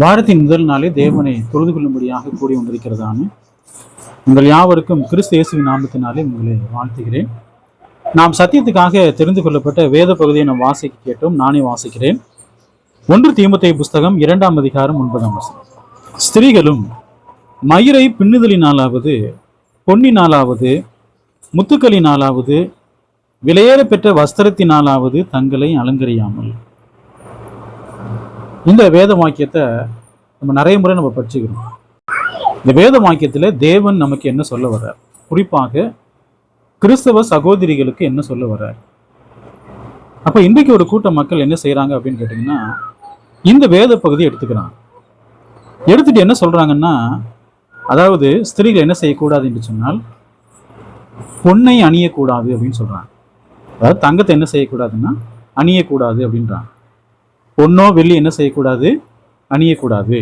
வாரத்தின் முதல் நாளே தேவனை தொழுது கொள்ளும்படியாக கூடி வந்திருக்கிறதான உங்கள் யாவருக்கும் கிறிஸ்து இயேசுவின் நாமத்தினாலே உங்களை வாழ்த்துகிறேன். நாம் சத்தியத்துக்காக தெரிந்து கொள்ளப்பட்ட வேத பகுதியை நாம் வாசிக்க கேட்டோம். நானே வாசிக்கிறேன். 1 தீமோத்தேயு புஸ்தகம் 2ஆம் அதிகாரம் 9ஆம் வசனம். ஸ்திரீகளும் மயிரை பின்னுதலினாலாவது பொன்னினாலாவது முத்துக்களினாலாவது விலையேற பெற்ற வஸ்திரத்தினாலாவது தங்களை அலங்கரியாமல். இந்த வேத வாக்கியத்தை நம்ம நிறைய முறை நம்ம படிச்சுக்கிறோம். இந்த வேத வாக்கியத்தில் தேவன் நமக்கு என்ன சொல்ல வர்றார், குறிப்பாக கிறிஸ்தவ சகோதரிகளுக்கு என்ன சொல்ல வர்றார். அப்போ இன்றைக்கு ஒரு கூட்ட மக்கள் என்ன செய்கிறாங்க அப்படின்னு கேட்டிங்கன்னா, இந்த வேத பகுதியை எடுத்துட்டு என்ன சொல்கிறாங்கன்னா, அதாவது ஸ்திரீகள் என்ன செய்யக்கூடாது என்று சொன்னால் பொன்னை அணியக்கூடாது அப்படின்னு சொல்கிறாங்க. அதாவது தங்கத்தை என்ன செய்யக்கூடாதுன்னா அணியக்கூடாது அப்படின்றாங்க. பொன்னோ வெள்ளி என்ன செய்யக்கூடாது, அணியக்கூடாது.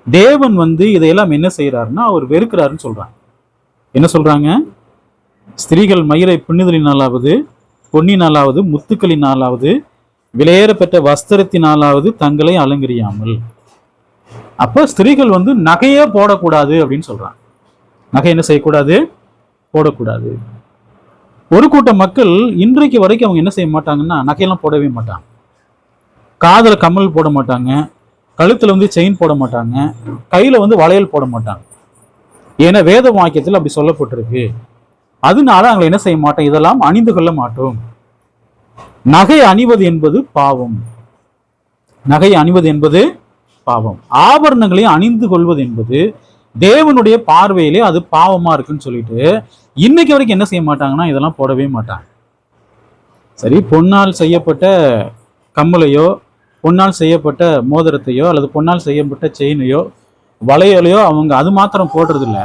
தேவன் இதையெல்லாம் என்ன செய்யறாருன்னா அவர் வெறுக்கிறாருன்னு சொல்றாங்க. என்ன சொல்றாங்க? ஸ்திரீகள் மயிரை பின்னுதலினாலாவது பொன்னினாலாவது முத்துக்களினாலாவது விலையேற பெற்ற வஸ்திரத்தினாலாவது தங்களை அலங்கரியாமல். அப்ப ஸ்திரீகள் நகையே போடக்கூடாது அப்படின்னு சொல்றாங்க. நகை என்ன செய்யக்கூடாது, போடக்கூடாது. ஒரு கூட்ட மக்கள் இன்றைக்கு வரைக்கும் அவங்க என்ன செய்ய மாட்டாங்கன்னா நகையெல்லாம் போடவே மாட்டாங்க. காதல கம்மல் போட மாட்டாங்க, கழுத்துல செயின் போட மாட்டாங்க, கையில வளையல் போட மாட்டாங்க. ஏன்னா வேத வாக்கியத்தில் அப்படி சொல்லப்பட்டிருக்கு. அதனால அவங்க என்ன செய்ய மாட்டோம், இதெல்லாம் அணிந்து கொள்ள மாட்டோம். நகை அணிவது என்பது பாவம். நகை அணிவது என்பது பாவம். ஆபரணங்களையும் அணிந்து கொள்வது என்பது தேவனுடைய பார்வையிலே அது பாவமா இருக்குன்னு சொல்லிட்டு இன்னைக்கு வரைக்கும் என்ன செய்ய மாட்டாங்கன்னா இதெல்லாம் போடவே மாட்டாங்க. சரி, பொன்னால் செய்யப்பட்ட கம்மலையோ பொன்னால் செய்யப்பட்ட மோதிரத்தையோ அல்லது பொன்னால் செய்யப்பட்ட செயினையோ வளையலையோ அவங்க அது மாத்திரம் போடுறது இல்லை,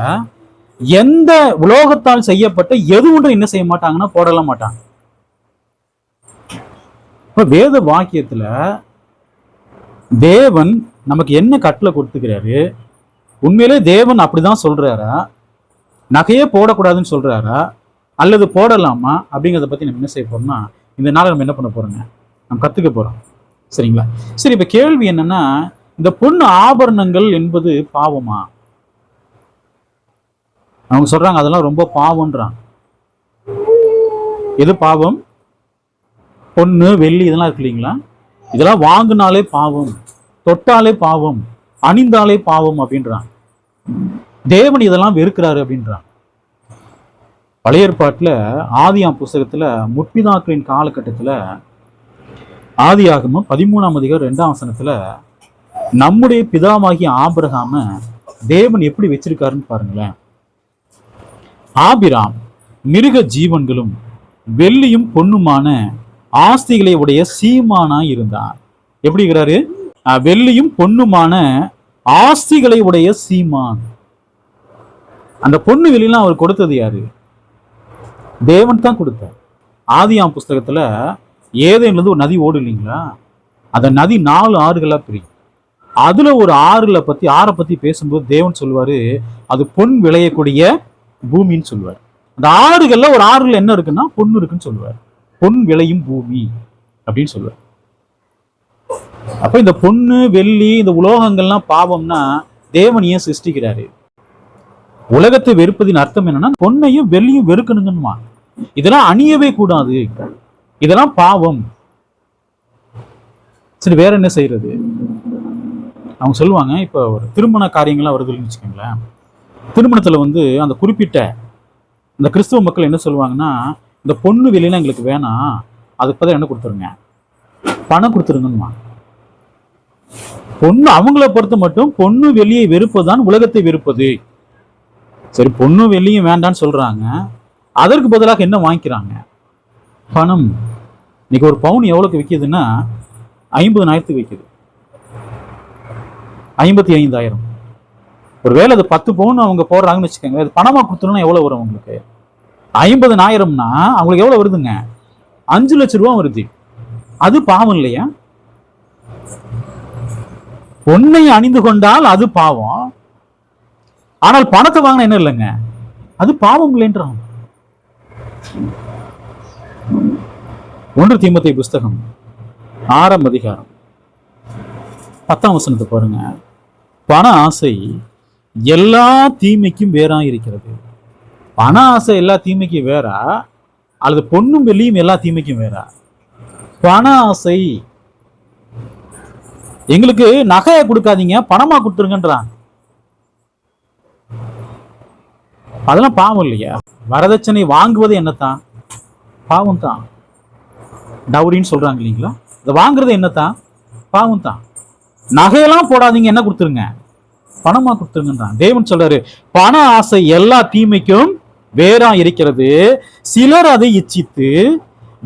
எந்த உலோகத்தால் செய்யப்பட்ட எது ஒன்றும் என்ன செய்ய மாட்டாங்கன்னா போடலாம் மாட்டாங்க. இப்ப வேத வாக்கியத்துல தேவன் நமக்கு என்ன கட்டளை கொடுத்துக்கிறாரு, உண்மையிலே தேவன் அப்படிதான் சொல்றாரா, நகையே போடக்கூடாதுன்னு சொல்றாரா அல்லது போடலாமா அப்படிங்கிறத பத்தி நம்ம என்ன செய்ய போறோம்னா இந்த நாளை நம்ம என்ன பண்ண போறோங்க, நம்ம கத்துக்க போறோம். சரிங்களா? சரி, இப்ப கேள்வி என்னன்னா, இந்த பொண்ணு ஆபரணங்கள் என்பது பாவமா? அவங்க சொல்றாங்க அதெல்லாம் ரொம்ப பாவம்ன்றாங்க. எது பாவம்? பொண்ணு வெள்ளி இதெல்லாம் இருக்கு இல்லைங்களா, இதெல்லாம் வாங்கினாலே பாவம், தொட்டாலே பாவம், அணிந்தாலே பாவம் அப்படின்றாங்க. தேவன் இதெல்லாம் வெறுக்கிறாரு அப்படின்றாங்க. பழைய ஏற்பாட்டுல ஆதியாம் புஸ்தகத்துல முற்பிதாக்களின் காலகட்டத்துல ஆதியாகமம் 13ஆம் அதிகாரம் 2ஆம் வசனத்துல நம்முடைய பிதாவாகிய ஆபிரகாம தேவன் எப்படி வச்சிருக்காருன்னு பாருங்களேன். ஆபிராம் மிருக ஜீவன்களும் வெள்ளியும் பொண்ணுமான ஆஸ்திகளை உடைய சீமானா இருந்தார். எப்படி இருக்கிறாரு? வெள்ளியும் பொண்ணுமான ஆஸ்திகளை உடைய சீமான். அந்த பொண்ணு வெளியெல்லாம் அவர் கொடுத்தது யாரு? தேவன் தான் கொடுத்தார். ஆதியாம் புஸ்தகத்துல ஏதேன்ல ஒரு நதி ஓடு இல்லைங்களா, அந்த நதி 4 ஆறுகளா பிரியும். அதுல ஒரு ஆறை பத்தி பேசும்போது தேவன் சொல்லுவாரு அது பொன் விளையக்கூடிய பூமின்னு சொல்லுவார். அந்த ஆறுகள்ல ஒரு ஆறுல என்ன இருக்குன்னா பொண்ணு இருக்குன்னு சொல்லுவார். பொன் விளையும் பூமி அப்படின்னு சொல்லுவார். அப்ப இந்த பொண்ணு வெள்ளி இந்த உலோகங்கள்லாம் பாவம்னா தேவன் ஏன் சிருஷ்டிக்கிறாரு? உலகத்தை வெறுப்பதின் அர்த்தம் என்னன்னா பொன்னையும் வெள்ளியும் வெறுக்கணுங்கன்னுமா. இதெல்லாம் அணியவே கூடாது, இதெல்லாம் பாவம். சரி, வேற என்ன செய்யறது? அவங்க சொல்லுவாங்க, இப்ப ஒரு திருமண காரியங்கள்லாம் வருதுன்னு வச்சுக்கோங்களேன். திருமணத்துல அந்த குறிப்பிட்ட இந்த கிறிஸ்துவ மக்கள் என்ன சொல்லுவாங்கன்னா, இந்த பொண்ணு வெளியெல்லாம் எங்களுக்கு வேணாம், அதுக்கு பதில் என்ன கொடுத்துருங்க, பணம் கொடுத்துருங்கன்னுமா. பொண்ணு அவங்கள பொறுத்த மட்டும் பொண்ணு வெளியை வெறுப்பதுதான் உலகத்தை வெறுப்பது. சரி, பொண்ணு வெளியும் வேண்டான்னு சொல்றாங்க, அதற்கு பதிலாக என்ன வாங்கிக்கிறாங்க? பணம். இன்னைக்கு ஒரு பவுன் எவ்வளவுக்கு விற்கிதுன்னா 50,000 விற்கிது. 55,000. ஒருவேளை அது 10 பவுன் அவங்க போடுறாங்கன்னு வச்சுக்கோங்க, அது பணமா கொடுத்தோம்னா எவ்வளவு வரும் அவங்களுக்கு? 50,000னா அவங்களுக்கு எவ்வளவு வருதுங்க? 5 லட்சம் ரூபாய் வருது. அது பாவம் இல்லையா? பொன்னை அணிந்து கொண்டால் அது பாவம், ஆனால் பணத்தை வாங்கினா என்ன இல்லைங்க, அது பாவம் இல்லைன்றான். 1 தீமோத்தேயு புஸ்தகம் 6ஆம் அதிகாரம் 10ஆம் வசனத்தை பாருங்க. பண ஆசை எல்லா தீமைக்கும் வேறா இருக்கிறது. பண ஆசை எல்லா தீமைக்கும் வேறா, அல்லது பொண்ணும் வெள்ளியும் எல்லா தீமைக்கும் வேறா? பண ஆசை. எங்களுக்கு நகையை கொடுக்காதீங்க, பணமா கொடுத்துருங்கன்றான். அதெல்லாம் பாவம் இல்லையா? வரதட்சணை வாங்குவது என்னத்தான்? பாவம் தான். டவுரின்னு சொல்றாங்க இல்லைங்களா, இதை வாங்குறது என்னத்தான்? பாவம் தான். நகையெல்லாம் போடாதீங்க, என்ன கொடுத்துருங்க? பணமா கொடுத்துருங்கன்றான். தேவன் சொல்றாரு, பண ஆசை எல்லா தீமைக்கும் வேறா இருக்கிறது. சிலர் அதை இச்சித்து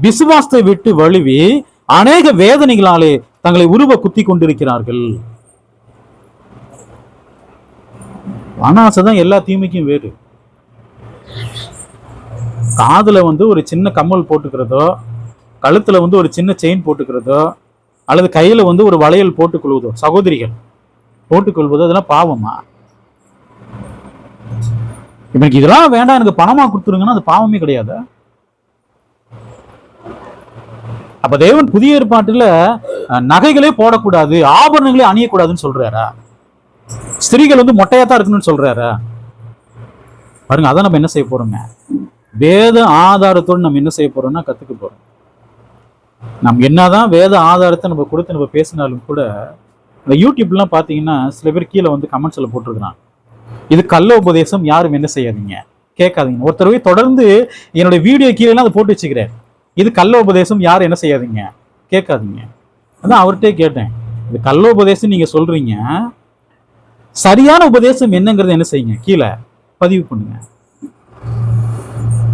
விசுவாசத்தை விட்டு வழுவி அநேக வேதனைகளாலே தங்களை உருவ குத்தி கொண்டிருக்கிறார்கள். பண ஆசை தான் எல்லா தீமைக்கும் வேறு. காதுல ஒரு சின்ன கம்மல் போட்டுக்கிறதோ, கழுத்துல ஒரு சின்ன செயின் போட்டுக்கிறதோ, அல்லது கையில ஒரு வளையல் போட்டுக்கொள்வதோ, சகோதரிகள் போட்டுக்கொள்வதோ, அதெல்லாம் பாவமா? எனக்கு இதெல்லாம் வேண்டாம், எனக்கு பணமா கொடுத்துருங்கன்னா அது பாவமே கிடையாது. அப்ப தேவன் புதிய ஏற்பாட்டுல நகைகளே போடக்கூடாது, ஆபரணங்களே அணியக்கூடாதுன்னு சொல்றாரா? ஸ்திரீகள் மொட்டையா தான் இருக்கணும்னு சொல்றாரா? பாருங்க, அதான் நம்ம என்ன செய்ய போறோங்க? வேத ஆதாரத்தோடு நம்ம என்ன செய்ய போறோம்னா கத்துக்க போறோம். நம்ம என்னதான் வேத ஆதாரத்தை நம்ம கொடுத்து நம்ம பேசினாலும் கூட, இந்த யூடியூப்லாம் பார்த்தீங்கன்னா சில பேர் கீழே கமெண்ட்ஸ்ல போட்டிருக்கிறான், இது கள்ள உபதேசம், யாரும் என்ன செய்யாதீங்க, கேட்காதீங்க. ஒருத்தரவே தொடர்ந்து என்னுடைய வீடியோ கீழே அதை போட்டு வச்சுக்கிறேன், இது கள்ள உபதேசம், யாரும் என்ன செய்யாதீங்க, கேட்காதீங்க. அதான் அவர்கிட்டே கேட்டேன், இது கள்ள உபதேசம் நீங்க சொல்றீங்க, சரியான உபதேசம் என்னங்கிறத என்ன செய்யுங்க, கீழே பதிவு பண்ணுங்க.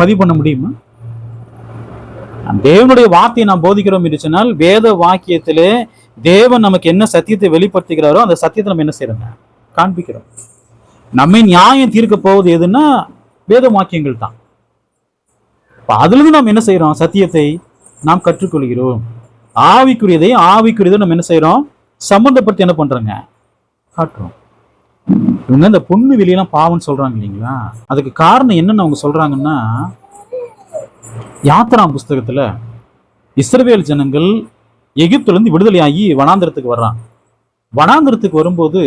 பதிவு பண்ண முடியுமா? தேவனுடைய வார்த்தையை நாம் போதிக்கிறோம் என்று சொன்னால், வேத வாக்கியத்திலே தேவன் நமக்கு என்ன சத்தியத்தை வெளிப்படுத்துகிறாரோ அந்த சத்தியத்தை நம்ம என்ன செய்யறோங்க, காண்பிக்கிறோம். நம்மை நியாயம் தீர்க்க போவது எதுன்னா வேத வாக்கியங்கள் தான். அதுல இருந்து நாம் என்ன செய்யறோம், சத்தியத்தை நாம் கற்றுக்கொள்கிறோம். ஆவிக்குரியதை நம்ம என்ன செய்யறோம், சம்பந்தப்படுத்தி என்ன பண்றோங்க, காட்டுறோம். இவங்க இந்த பொண்ணு வெளியெல்லாம் பாவம்னு சொல்றாங்க இல்லைங்களா, அதுக்கு காரணம் என்னன்னு அவங்க சொல்றாங்கன்னா, யாத்திரா புஸ்தகத்துல இஸ்ரவேல் ஜனங்கள் எகிப்துல இருந்து விடுதலையாகி வனாந்திரத்துக்கு வர்றாங்க. வனாந்திரத்துக்கு வரும்போது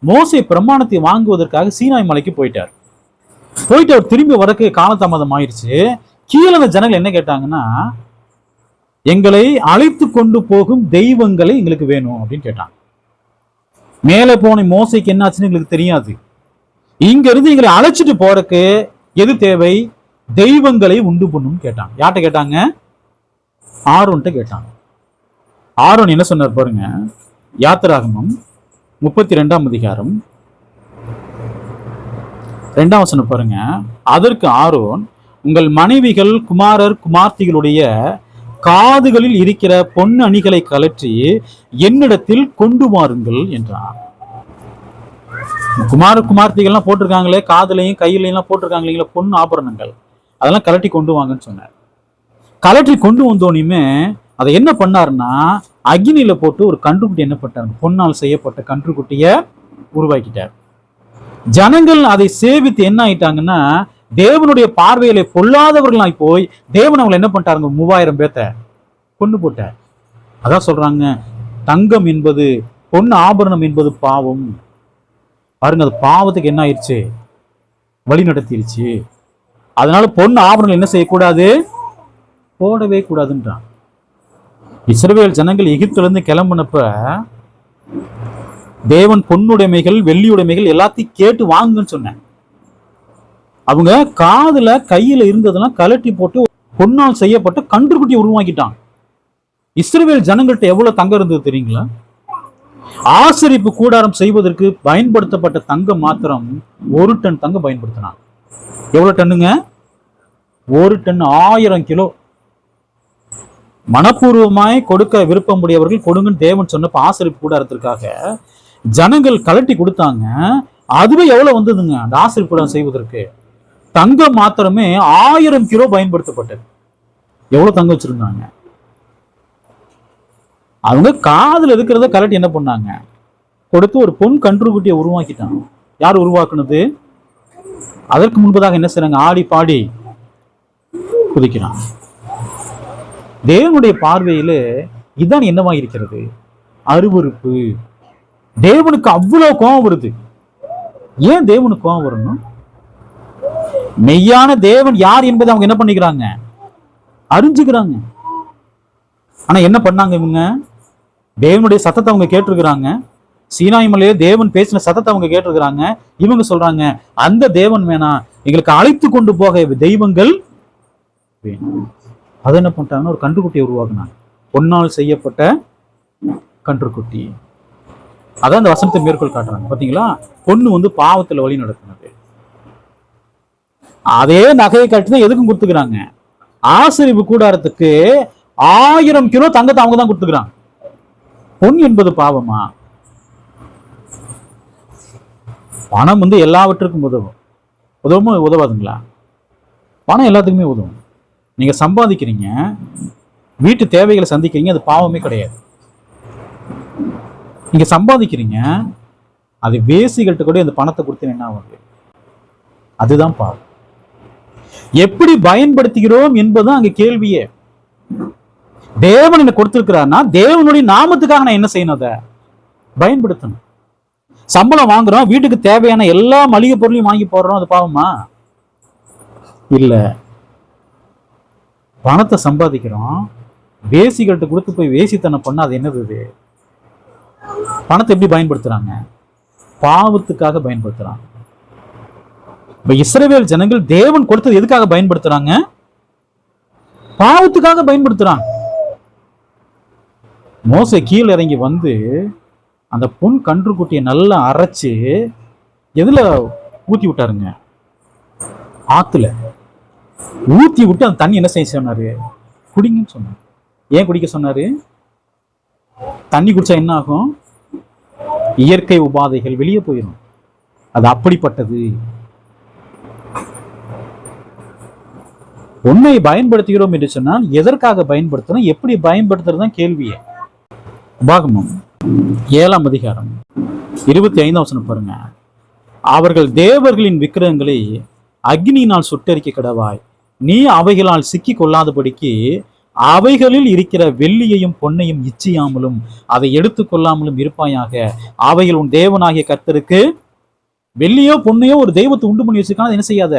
மோசே பிரமாணத்தை வாங்குவதற்காக சீனாய் மலைக்கு போயிட்டார். அவர் திரும்பி வரக்கு காலதாமதம் ஆயிடுச்சு. கீழே அந்த ஜனங்கள் என்ன கேட்டாங்கன்னா, எங்களை அழைத்து கொண்டு போகும் தெய்வங்களை எங்களுக்கு வேணும் அப்படின்னு கேட்டாங்க. மேலே போன மோசைக்கு என்ன ஆச்சுன்னு எங்களுக்கு தெரியாது. இங்க இருந்து எங்களை அழைச்சிட்டு போறதுக்கு எது தேவை, தெய்வங்களை உண்டு பண்ணும் கேட்டாங்க. யார்கிட்ட கேட்டாங்க, ஆரோன்ட்ட கேட்டாங்க. ஆரோன் என்ன சொன்னார் பாருங்க, யாத்திராகமம் 32ஆம் அதிகாரம் 2ஆம் வசனம் பாருங்க. அதற்கு ஆரோன், உங்கள் மனைவிகள் குமாரர் குமார்த்திகளுடைய காதுகளில் இருக்கிற பொன் அணிகளை கலற்றி என்னிடத்தில் கொண்டு வாருங்கள் என்றார். குமார்த்திகள்லாம் போட்டிருக்காங்களே, காதுலையும் கையிலையும் போட்டிருக்காங்க இல்லைங்களா பொன் ஆபரணங்கள், அதெல்லாம் கலட்டி கொண்டு வாங்கன்னு சொன்னார். கலட்டி கொண்டு வந்தோனையுமே அதை என்ன பண்ணாருன்னா, அக்னியில போட்டு ஒரு கன்றுக்குட்டி என்ன பண்ணாரு, பொன்னால் செய்யப்பட்ட கன்றுக்குட்டிய உருவாக்கிட்டார். ஜனங்கள் அதை சேவித்து என்ன ஆயிட்டாங்கன்னா, தேவனுடைய பார்வையில பொல்லாதவர்களாய் போய் தேவன் அவங்களை என்ன பண்ணிட்டாருங்க, 3000 பேத்த கொண்டு போட்டார். அதான் சொல்றாங்க, தங்கம் என்பது, பொன் ஆபரணம் என்பது பாவம். பாருங்க, அது பாவத்துக்கு என்ன ஆயிடுச்சு, வழி நடத்திருச்சு. அதனால பொன் ஆபரணம் என்ன செய்யக்கூடாது, போடவே கூடாதுன்றான். இஸ்ரவேல் ஜனங்கள் எகிப்துல இருந்து கிளம்புனப்ப தேவன் பொன்னுடைமைகள் வெள்ளியுடைமைகள் எல்லாத்தையும் கேட்டு வாங்குன்னு சொன்னேன். அவங்க காதுல கையில இருந்ததெல்லாம் கலட்டி போட்டு பொன்னால் செய்யப்பட்ட கன்றுக்குட்டி உருவாக்கிட்டான். இஸ்ரவேல் ஜனங்கள்ட்ட எவ்வளவு தங்கம் இருந்தது தெரியுங்களா? ஆசரிப்பு கூடாரம் செய்வதற்கு பயன்படுத்தப்பட்ட தங்கம் மாத்திரம் 1 டன் தங்கம் பயன்படுத்தினான். எவ்வளவு டன்னுங்க, 1 டன், 1000 கிலோ. மனப்பூர்வமாய் கொடுக்க விருப்பம் உடையவர்கள் கொடுங்கன்னு தேவன் சொன்னப்ப ஆசரிப்பு கூடாரத்திற்காக ஜனங்கள் கலட்டி கொடுத்தாங்க. அதுவே எவ்வளவு வந்ததுங்க, அந்த ஆசரிப்பு கூடாரம் செய்வதற்கு தங்கம் மாத்திரமே 1000 கிலோ பயன்படுத்தப்பட்டது. எவ்வளவு தங்கம் வச்சிருந்தாங்க? அவங்க காதுல இருக்கிறத கலட்டி என்ன பண்ணாங்க, கொடுத்து ஒரு பொன் கன்றுக்குட்டியை உருவாக்கிட்டாங்க. யார் உருவாக்குனது? அதற்கு முன்பதாக என்ன செய்றாங்க, ஆடி பாடி குதிக்கிறான். தேவனுடைய பார்வையில இதான் என்னவா இருக்கிறது, அருவருப்பு, தேவனுக்கு அவ்வளவு கோபம் வருது. ஏன் தேவனுக்கு கோபம் வரணும்? மெய்யான தேவன் யார் என்பதை அவங்க என்ன பண்ணிக்கிறாங்க? அறிஞ்சுக்கிறாங்க. ஆனா என்ன பண்ணாங்க இவங்க? தேவனுடைய சத்தத்தை அவங்க கேட்டிருக்கிறாங்க. சீனாய் மலையிலே தேவன் பேசின சத்தத்தை அவங்க கேட்டிருக்கிறாங்க. இவங்க சொல்றாங்க, அந்த தேவன் வேணாம், எங்களுக்கு அழைத்து கொண்டு போக தெய்வங்கள் வேணும். அதை என்ன பண்ணிட்டாங்கன்னா ஒரு கன்றுக்குட்டியை உருவாக்குனாங்க. பொன்னால் செய்யப்பட்ட கன்றுக்குட்டி. அதான் அந்த வசனத்தை மேற்கோள் காட்டுறாங்க. பாத்தீங்களா? பொண்ணு பாவத்துல வழி நடக்குது. அதே நகையை கட்டிதான் எதுக்கும் கொடுத்துக்கிறாங்க? ஆசரிப்பு கூடாரத்துக்கு 1000 கிலோ தங்கத்தை அவங்க தான் கொடுத்துக்கிறாங்க. பொன் என்பது பாவமா? பணம் எல்லாவற்றுக்கும் உதவுமா உதவாதுங்களா? பணம் எல்லாத்துக்குமே உதவும். நீங்க சம்பாதிக்கிறீங்க, வீட்டு தேவைகளை சந்திக்கிறீங்க, அது பாவமே கிடையாது. நீங்க சம்பாதிக்கிறீங்க, அது வேசிகள்கிட்ட கூட அந்த பணத்தை கொடுத்து என்ன ஆகுது? அதுதான் பாவம். எப்படி பயன்படுத்துகிறோம் என்பதுதான் அங்க கேள்வியே. தேவன் என்ன கொடுத்திருக்கிறார்னா தேவனுடைய நாமத்துக்காக நான் என்ன செய்யணும்? அதை பயன்படுத்தணும். சம்பளம் வாங்குறோம், வீட்டுக்கு தேவையான எல்லா மளிகை பொருளையும் வாங்கி போடுறோம், அது பாவமா? இல்ல. பணத்தை சம்பாதிக்கிறோம், வேசிகள்கிட்ட கொடுத்து போய் வேசித்தனம் பண்ண, அது என்னது? பணத்தை எப்படி பயன்படுத்துறாங்க? பாவத்துக்காக பயன்படுத்துறாங்க. இப்ப இஸ்ரவேல் ஜனங்கள் தேவன் கொடுத்தது எதுக்காக பயன்படுத்துறாங்க? பாவத்துக்காக பயன்படுத்துறாங்க. மோசே கீழே இறங்கி அந்த பொன் கன்றுக்குட்டியை நல்லா அரைச்சு எதுல ஊத்தி விட்டாருங்க? ஆத்துல ஊத்தி விட்டு அந்த தண்ணி என்ன செய்ய சொன்னாரு? குடிங்கன்னு சொன்னாரு. ஏன் குடிக்க சொன்னாரு? தண்ணி குடிச்சா என்ன ஆகும்? இயற்கை உபாதைகள் வெளியே போயிடும். அது அப்படிப்பட்டது. பொன்னை பயன்படுத்துகிறோம் என்று சொன்னால் எதற்காக பயன்படுத்தணும், எப்படி பயன்படுத்துறது தான் கேள்வியே. உபாகமம் 7ஆம் அதிகாரம் 25ஆம் வசனம் பாருங்க. அவர்கள் தேவர்களின் விக்கிரகங்களை அக்னியினால் சுட்டெரிக்க கடவாய். நீ அவைகளால் சிக்கி கொள்ளாதபடிக்கு அவைகளில் இருக்கிற வெள்ளியையும் பொன்னையும் இச்சியாமலும் அதை எடுத்துக்கொள்ளாமலும் இருப்பாயாக. அவைகள் உன் தேவனாகிய கர்த்தருக்கு. வெள்ளியோ பொன்னையோ ஒரு தெய்வத்தை உண்டு பண்ணி வச்சிருக்காங்க, என்ன செய்யாத?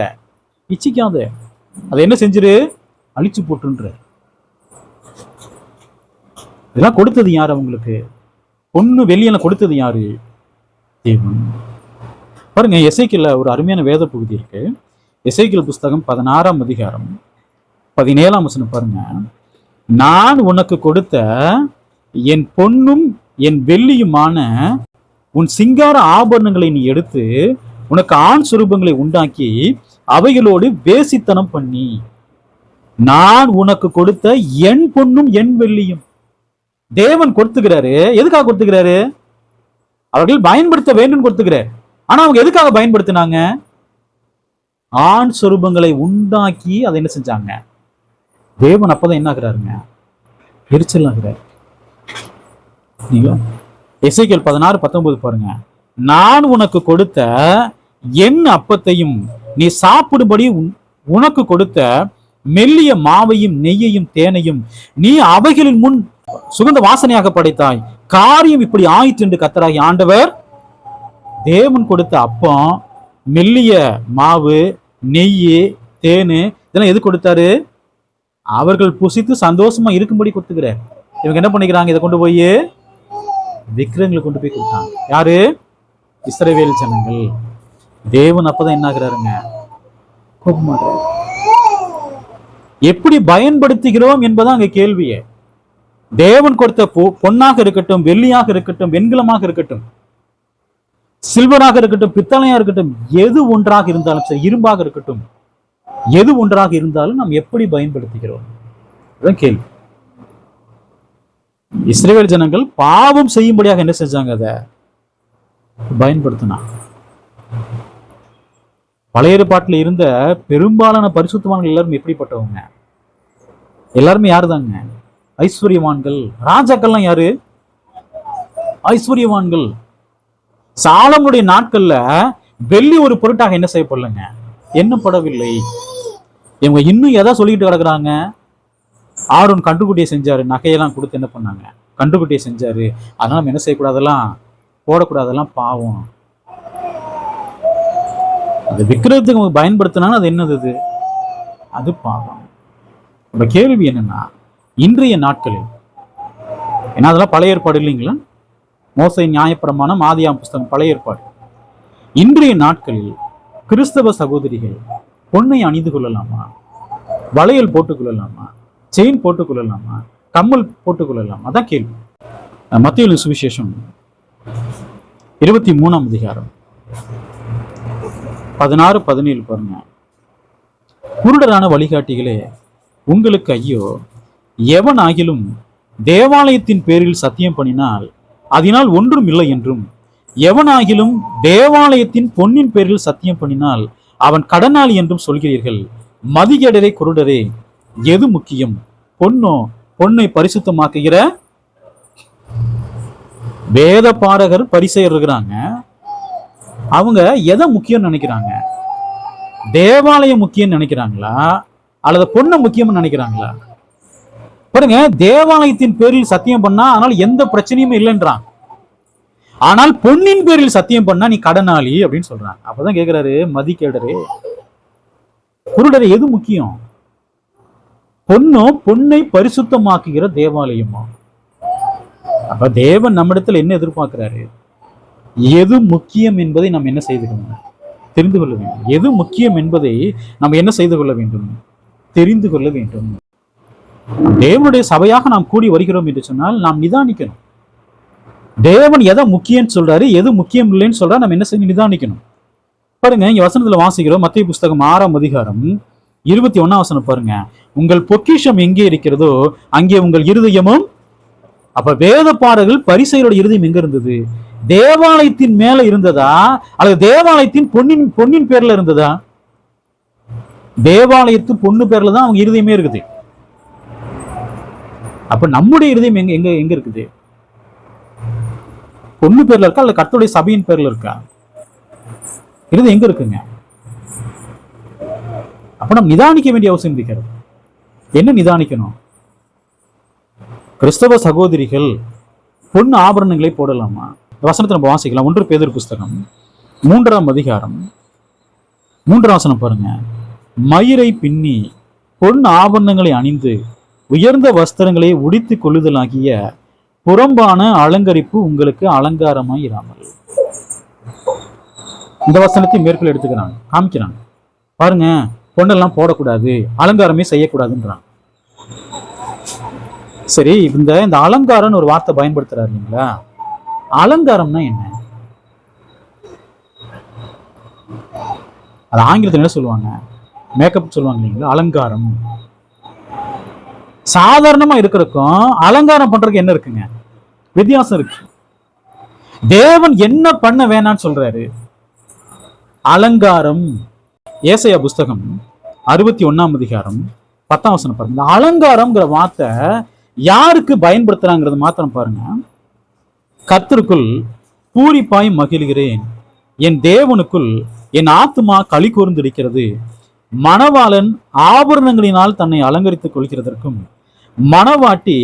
இச்சிக்காத. அதை என்ன செஞ்சிரு? அழிச்சு போட்டுன்ற. இதெல்லாம் கொடுத்தது யாரு அவங்களுக்கு? பொண்ணு வெள்ளியெல்லாம் கொடுத்தது யாரு? தேவன். பாருங்க, எசேக்கியேல்ல ஒரு அருமையான வேத பகுதி இருக்கு. எசேக்கியேல் புஸ்தகம் 16ஆம் அதிகாரம் 17ஆம் வசனம் பாருங்க. நான் உனக்கு கொடுத்த என் பொன்னும் என் வெள்ளியுமான உன் சிங்கார ஆபரணங்களை நீ எடுத்து உனக்கு ஆண் சுரூபங்களை உண்டாக்கி அவைகளோடு வேசித்தனம் பண்ணி, நான் உனக்கு கொடுத்த என் பொன்னும் என் வெள்ளியும். தேவன் கொடுத்துக்கிறாரு. எதுக்காக கொடுத்துக்கிறாரு? அவர்கள் பயன்படுத்த வேண்டும் கொடுத்துக்கிறார். ஆனா அவங்க எதுக்காக பயன்படுத்தினாங்க? ஆண் சொரூபங்களை உண்டாக்கி அதை என்ன செஞ்சாங்க? தேவன் அப்பதான் என்ன ஆகிறாருங்க? எரிச்சல் ஆகிறார். எசேக்கியேல் 16:19 பாருங்க. நான் உனக்கு கொடுத்த என் அப்பத்தையும் நீ சாப்பிடும்படி உனக்கு கொடுத்த மெல்லிய மாவையும் நெய்யையும் தேனையும் நீ அவைகளின் முன் சுகந்த வாசனையாக படைத்தாய். காரியம் இப்படி ஆயிற்று என்று கர்த்தராகி ஆண்டவர். தேவன் கொடுத்த அப்பம், மெல்லிய மாவு, நெய், தேனு, இதெல்லாம் எது கொடுத்தாரு? அவர்கள் புசித்து சந்தோஷமா இருக்கும்படி கொடுத்துக்கிறார். இவங்க என்ன பண்ணிக்கிறாங்க? இதை கொண்டு போய் விக்கிரகங்களை கொண்டு போய் கொடுத்தாங்க. யாரு? இஸ்ரவேல் ஜனங்கள். தேவன் அப்பதான் என்ன ஆகிறாருங்க? கோபமாட்டார். எப்படி பயன்படுத்துகிறோம் என்பதான் அங்க கேள்வியே. தேவன் கொடுத்த பொன்னாக இருக்கட்டும், வெள்ளியாக இருக்கட்டும், வெண்கலமாக இருக்கட்டும், சில்வராக இருக்கட்டும், பித்தளையா இருக்கட்டும், எது ஒன்றாக இருந்தாலும் சரி, இரும்பாக இருக்கட்டும், எது ஒன்றாக இருந்தாலும் நாம் எப்படி பயன்படுத்துகிறோம் கேள்வி. இஸ்ரவேல் ஜனங்கள் பாவம் செய்யும்படியாக என்ன செஞ்சாங்க? அதை பயன்படுத்தினா. பழைய ஏற்பாட்டில் இருந்த பெரும்பாலான பரிசுத்தவான்கள் எல்லாரும் எப்படிப்பட்டவங்க? எல்லாருமே யாருதாங்க? ஐஸ்வர்யவான்கள். ராஜாக்கள்லாம் யாரு? ஐஸ்வர்யவான்கள். சாலமுடைய நாட்கள்ல வெள்ளி ஒரு பொருட்டாக என்ன செய்யப்படலைங்க? எண்ணப்படவில்லை. இவங்க இன்னும் எதை சொல்லிட்டு கிடக்குறாங்க? ஆரோன் கன்றுக்குட்டியை செஞ்சாரு, நகையெல்லாம் கொடுத்து என்ன பண்ணாங்க? கன்றுக்குட்டியை செஞ்சாரு, அதனால நம்ம என்ன செய்யக்கூடாதெல்லாம் போடக்கூடாதெல்லாம் பாவம். அது விற்கிறதுக்கு பயன்படுத்தினாலும் அது என்னது, அது பாவம். இப்ப கேள்வி என்னன்னா, இன்றைய நாட்களில், ஏன்னா அதெல்லாம் பழைய ஏற்பாடு இல்லைங்களா, மோசே நியாயப்பிரமாணம், ஆதியாகமம் புஸ்தகம் பழைய ஏற்பாடு. இன்றைய நாட்களில் கிறிஸ்தவ சகோதரிகள் பொண்ணை அணிந்து கொள்ளலாமா, வளையல் போட்டுக்கொள்ளலாமா, செயின் போட்டுக்கொள்ளலாமா, கம்மல் போட்டுக்கொள்ளலாமா? அதான் கேள்வி. மத்தேயு சுவிசேஷம் 23ஆம் அதிகாரம் 16-17 பாருங்க. குருடரான வழிகாட்டிகளே, உங்களுக்கு ஐயோ, எவனாகிலும் தேவாலயத்தின் பேரில் சத்தியம் பண்ணினால் அதனால் ஒன்றும் இல்லை என்றும், எவனாகிலும் தேவாலயத்தின் பொன்னின் பேரில் சத்தியம் பண்ணினால் அவன் கடனாளி என்றும் சொல்கிறீர்கள். மதிகேடரே, குருடரே, எது முக்கியம்? பொன்னோ, பொன்னை பரிசுத்தமாக்குகிற வேத பாரகர் பரிசேயர் இருக்கிறாங்க, அவங்க எதை முக்கியம் நினைக்கிறாங்க? தேவாலயம் முக்கியம் நினைக்கிறாங்களா அல்லது பொண்ணை முக்கியம் நினைக்கிறாங்களா? பாருங்க, தேவாலயத்தின் பேரில் சத்தியம் பண்ணா அதனால எந்த பிரச்சனையும் இல்லைன்றாங்க. ஆனால் பொன்னின் பேரில் சத்தியம் பண்ணா நீ கடனாளி அப்படின்னு சொல்றாங்க. அப்பதான் கேட்கிறாரு, மதிகேடரே, குருடரே, எது முக்கியம்? பொன்னோ, பொன்னை பரிசுத்தமாக்குகிற தேவாலயமோ? அப்ப தேவன் நம்மிடத்தில் என்ன எதிர்பார்க்கிறாரு? எது முக்கியம் என்பதை நாம் என்ன செய்து தெரிந்து கொள்ள வேண்டும். எது முக்கியம் என்பதை நாம் என்ன செய்து கொள்ள வேண்டும்? தெரிந்து கொள்ள வேண்டும். தேவனுடைய சபையாக நாம் கூடி வருகிறோம் என்று சொன்னால் நாம் நிதானிக்கணும். தேவன் எதை முக்கியம் சொல்றாரு, எது முக்கியம் இல்லைன்னு சொல்றா, நம்ம என்ன செய்ய நிதானிக்கணும். பாருங்க, இங்க வசனத்துல வாசிக்கிறோம், மத்தேயு புஸ்தகம் 6ஆம் அதிகாரம் 21ஆம் வசனம் பாருங்க. உங்கள் பொக்கிஷம் எங்கே இருக்கிறதோ அங்கே உங்கள் இருதயமும். அப்ப வேத பாரகர்கள் பரிசேயரோட இருதயம் எங்க இருந்தது? தேவாலயத்தின் மேல இருந்ததா அல்லது தேவாலயத்தின் பொன்னின் பேர்ல இருந்ததா? தேவாலயத்து பொண்ணு பேர்ல தான் அவங்க இருதயமே இருக்குது. அப்ப நம்முடைய இருதயம் எங்க எங்க எங்க இருக்குது? பொண்ணு பேர்ல இருக்கா அல்ல கர்த்தருடைய சபையின் பேர்ல இருக்கா? இருதயம் எங்க இருக்குங்க? அப்ப நம்ம நிதானிக்க வேண்டிய அவசியம் இருக்கிறது. என்ன நிதானிக்கணும்? கிறிஸ்தவ சகோதரிகள் பொன் ஆபரணங்களை போடலாமா? வசனத்தை நம்ம வாசிக்கலாம். 1 பேதுரு புஸ்தகம் 3ஆம் அதிகாரம் 3ஆம் வசனம் பாருங்க. மயிரை பின்னி பொன் ஆபரணங்களை அணிந்து உயர்ந்த வஸ்திரங்களை உடித்து கொள்ளுதலாகிய புறம்பான அலங்கரிப்பு உங்களுக்கு அலங்காரமாய் இராமல். இந்த வசனத்தை மேற்கொள்ள எடுத்துக்கிறாங்க, காமிக்கிறாங்க. பாருங்க, பொண்ணெல்லாம் போடக்கூடாது, அலங்காரமே செய்யக்கூடாதுன்றாங்க. சரி, இந்த அலங்காரம்னு ஒரு வார்த்தை பயன்படுத்துறாரு இல்லைங்களா? அலங்காரம்னா என்ன? அது ஆங்கிலத்தில் என்ன சொல்லுவாங்க? மேக்கப் சொல்லுவாங்க இல்லைங்களா? அலங்காரம். சாதாரணமா இருக்கிறதுக்கும் அலங்காரம் பண்றதுக்கு என்ன இருக்குங்க? வித்தியாசம் இருக்கு. தேவன் என்ன பண்ண வேணான்னு சொல்றாரு? அலங்காரம். ஏசாயா புஸ்தகம் 61ஆம் அதிகாரம் 10ஆம் வசனம் பாருங்க. இந்த அலங்காரம்ங்கிற வார்த்தை யாருக்கு பயன்படுத்துறாங்கிறது மாத்திரம் பாருங்க. கர்த்தருக்குள் பூரிப்பாய் மகிழ்கிறேன், என் தேவனுக்குள் என் ஆத்துமா களி கூர்ந்திருக்கிறது. மணவாளன் ஆபரணங்களினால் தன்னை அலங்கரித்துக் கொள்கிறதற்கும் மணவாட்டி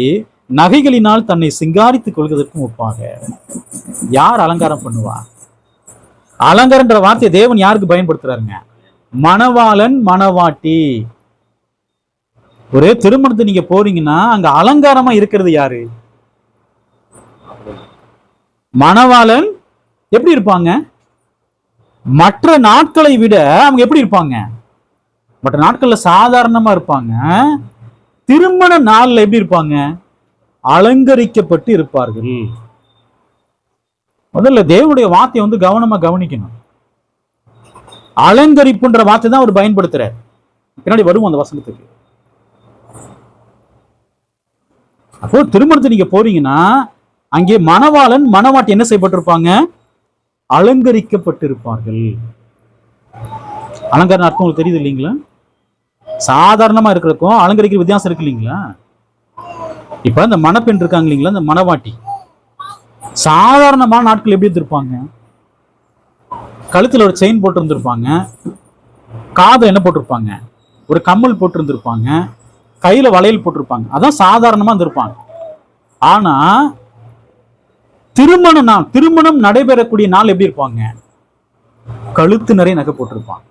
நகைகளினால் தன்னை சிங்காரித்துக் கொள்வதற்கும் ஒப்பாக. யார் அலங்காரம் பண்ணுவா? அலங்காரன்ற வார்த்தையை தேவன் யாருக்கு பயன்படுத்துறாருங்க? மணவாளன், மணவாட்டி. ஒரே திருமணத்தை நீங்க போறீங்கன்னா அங்க அலங்காரமா இருக்கிறது யாரு? மணவாளன். எப்படி இருப்பாங்க? மற்ற நாட்களை விட அவங்க எப்படி இருப்பாங்க? மற்ற நாட்கள்ல சாதாரணமா இருப்பாங்க. திருமண நாள்ல எப்படி இருப்பாங்க? அலங்கரிக்கப்பட்டு இருப்பார்கள். முதல்ல தேவனுடைய வார்த்தையை கவனமா கவனிக்கணும். அலங்கரிப்புன்ற வார்த்தை தான் அவர் பயன்படுத்துறார். பின்னாடி வரும் அந்த வசனத்துக்கு. அப்போ திருமணத்தை நீங்க போறீங்கன்னா அங்கே மணவாளன், மணவாட்டி என்ன செய்யப்பட்டிருப்பாங்க? அலங்கரிக்கப்பட்டிருப்பார்கள். அலங்காரம் அர்த்தம் உங்களுக்கு தெரியுது இல்லைங்களா? சாதாரணமா இருக்கிறதுக்கும் அலங்கரிக்கிற வித்தியாசம் இருக்கு இல்லைங்களா? இப்ப இந்த மணப்பெண் இருக்காங்க இல்லைங்களா, இந்த மணவாட்டி சாதாரணமான நாட்கள் எப்படி இருப்பாங்க? கழுத்துல ஒரு செயின் போட்டு இருந்திருப்பாங்க, காதை என்ன போட்டிருப்பாங்க, ஒரு கம்மல் போட்டு இருந்திருப்பாங்க, கையில வளையல் போட்டிருப்பாங்க. அதான் சாதாரணமா இருந்திருப்பாங்க. ஆனா திருமணம் நடைபெறக்கூடிய நாள் எப்படி இருப்பாங்க? கழுத்து நிறைய நகை போட்டிருப்பாங்க,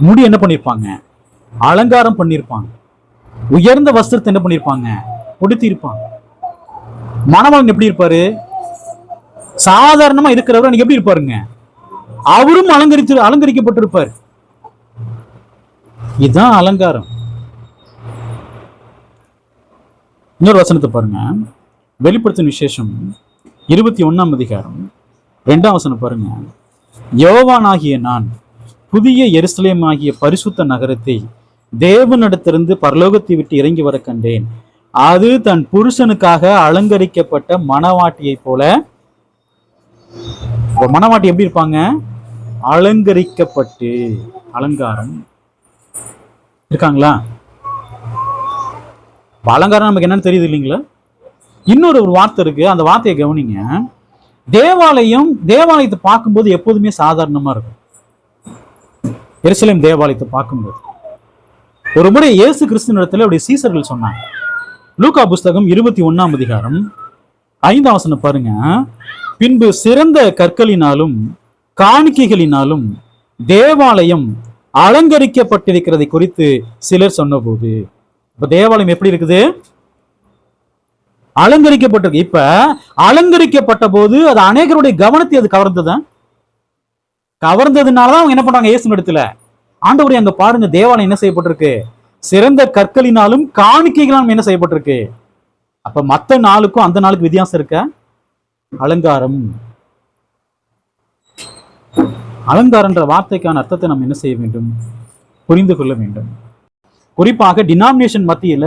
முடி என்ன பண்ணிருப்பாங்க, அலங்காரம் பண்ணிருப்பாங்க, உயர்ந்த வஸ்திரத்தை என்ன பண்ணிருப்பாங்க, உடுத்தி இருப்பாங்க. மணமகன் எப்படி இருப்பாரு? சாதாரணமா இருக்கிறவர் நீங்க எப்படி இருப்பாருங்க? அவரும் அலங்கரிக்கப்பட்டிருப்பார். இதுதான் அலங்காரம். இன்னொரு வசனத்தை பாருங்க, வெளிப்படுத்தும் விசேஷம் 21ஆம் அதிகாரம் 2ஆம் வசனம் பாருங்க. யோவானாகிய நான் புதிய எருசலேம் ஆகிய பரிசுத்த நகரத்தை தேவனிடத்திலிருந்து பரலோகத்தை விட்டு இறங்கி வர கண்டேன். அது தன் புருஷனுக்காக அலங்கரிக்கப்பட்ட மணவாட்டியை போல. மணவாட்டி எப்படி இருப்பாங்க? அலங்கரிக்கப்பட்டு. அலங்காரம் இருக்காங்களா? அலங்காரம் நமக்கு என்னன்னு தெரியுது இல்லைங்களா? இன்னொரு வார்த்தை இருக்கு, அந்த வார்த்தையை கவனிங்க. தேவாலயத்தை பார்க்கும்போது எப்போதுமே சாதாரணமா இருக்கும். எருசலேம் தேவாலயத்தை பார்க்கும்போது ஒரு முறை இயேசு கிறிஸ்துவினிடத்தில் அப்படி சீசர்கள் சொன்னாங்க. லூக்கா புஸ்தகம் 21ஆம் அதிகாரம் 5ஆம் வசனம் பாருங்க. பின்பு சிறந்த கற்களினாலும் காணிக்கைகளினாலும் தேவாலயம் அலங்கரிக்கப்பட்டிருக்கிறதை குறித்து சிலர் சொன்னபோது, இப்ப தேவாலயம் எப்படி இருக்குது? அலங்கரிக்கப்பட்டிருக்கு. இப்ப அலங்கரிக்கப்பட்ட போது அது அநேகருடைய கவனத்தை அது கவர்ந்ததுனாலதான் அவங்க என்ன பண்றாங்க? இயேசு இடத்துல ஆண்டவரே அங்க பாருங்க, தேவாலயம் என்ன செய்யப்பட்டிருக்கு? சிறந்த கற்களினாலும் காணிக்கைகளாலும் என்ன செய்யப்பட்டிருக்கு? அப்ப மத்த நாளுக்கும் அந்த நாளுக்கு வித்தியாசம் இருக்க? அலங்காரம். அலங்காரன்ற வார்த்தைக்கான அர்த்தத்தை நம்ம என்ன செய்ய வேண்டும்? புரிந்து கொள்ள வேண்டும். குறிப்பாக டினாமினேஷன் மத்தியில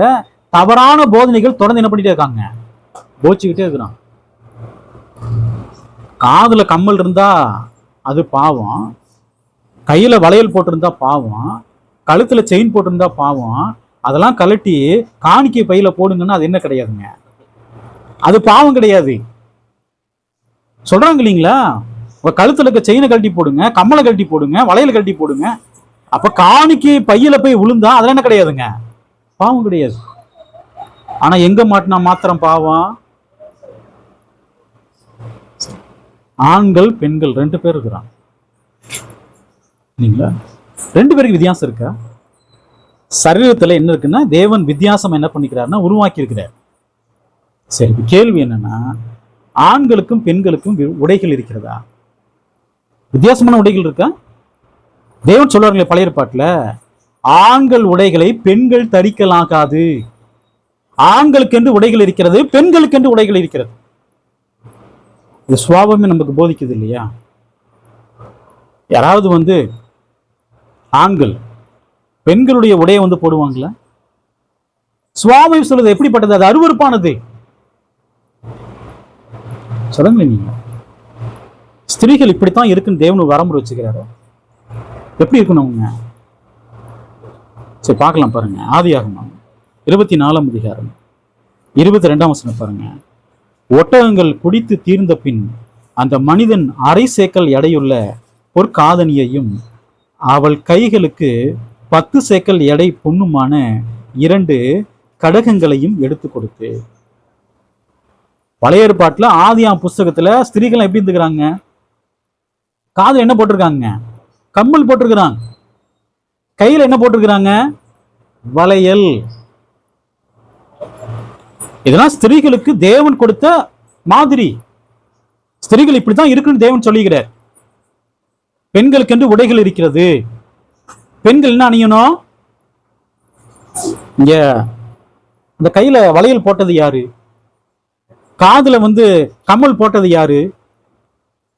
தவறான போதனைகள் தொடர்ந்து என்ன பண்ணிட்டே இருக்காங்க? போச்சுக்கிட்டே இருக்கிறான். காதுல கம்மல் இருந்தா அது பாவம், கையில வளையல் போட்டிருந்தா பாவம், கழுத்துல செயின் போட்டிருந்தா பாவம், அதெல்லாம் கழட்டி காணிக்கை பையில போடுங்கன்னா அது என்ன கிடையாதுங்க? அது பாவம் கிடையாது. சொல்றாங்க இல்லைங்களா? உங்க கழுத்துல இருக்க செயினை கழட்டி போடுங்க, கம்மலை கழட்டி போடுங்க, வளையல் கழட்டி போடுங்க. அப்ப காணிக்கை பையில போய் விழுந்தா அதெல்லாம் என்ன கிடையாதுங்க? பாவம் கிடையாது. ஆனா எங்க மாட்டினா மாத்திரம் பாவம்? ஆண்கள் பெண்கள் 2 பேர் இருக்கிறான் இல்லைங்களா? 2 பேருக்கு வித்தியாசம் இருக்கா? சரீரத்துல என்ன இருக்குன்னா, தேவன் வித்தியாசம் என்ன பண்ணிக்கிறாருன்னா உருவாக்கி இருக்கிறார். சரி, கேள்வி என்னன்னா, ஆண்களுக்கும் பெண்களுக்கும் உடைகள் இருக்கிறதா? வித்தியாசமான உடைகள் இருக்கா? தேவன் சொல்றாங்களே பழைய ஏற்பாட்டுல, ஆண்கள் உடைகளை பெண்கள் தரிக்கலாகாது. ஆண்களுக்கு என்று உடைகள் இருக்கிறது, பெண்களுக்கு என்று உடைகள் இருக்கிறது. இது சுவாபமே நமக்கு போதிக்குது இல்லையா? யாராவது ஆண்கள் பெண்களுடைய உடையை போடுவாங்களா? சுவாபம் சொல்றது எப்படிப்பட்டது? அது அருவருப்பானது. சொல்லுங்க நீங்க. ஸ்திரீகள் இப்படித்தான் இருக்குன்னு தேவன் வரமுறை வச்சுக்கிறாரு. எப்படி இருக்கணும் அவங்க? சரி பார்க்கலாம் பாருங்க. ஆதியாகமம் 24ஆம் அதிகாரம் 22ஆம் வசனம் பாருங்க. ஒட்டகங்கள் குடித்து தீர்ந்த பின் அந்த மனிதன் 1/2 சேக்கல் எடையுள்ள பொற்காதனியையும் அவள் கைகளுக்கு 10 சேக்கல் எடை பொண்ணுமான 2 கடகங்களையும் எடுத்து கொடுத்து. பழைய ஏற்பாட்டுல ஆதியாம் புஸ்தகத்துல ஸ்திரீகள் எப்படி இருந்துக்கிறாங்க? காதுல என்ன போட்டிருக்காங்க? கம்மல் போட்டிருக்கிறாங்க. கையில என்ன போட்டிருக்கிறாங்க? வளையல். இதெல்லாம் ஸ்திரீகளுக்கு தேவன் கொடுத்த மாதிரி. ஸ்திரீகள் இப்படித்தான் இருக்குன்னு தேவன் சொல்லுகிறார். பெண்களுக்கு என்று உடைகள் இருக்கிறது. பெண்கள் என்ன அணியணும்? இங்க இந்த கையில வளையல் போட்டது யாரு? காதுல கம்மல் போட்டது யாரு?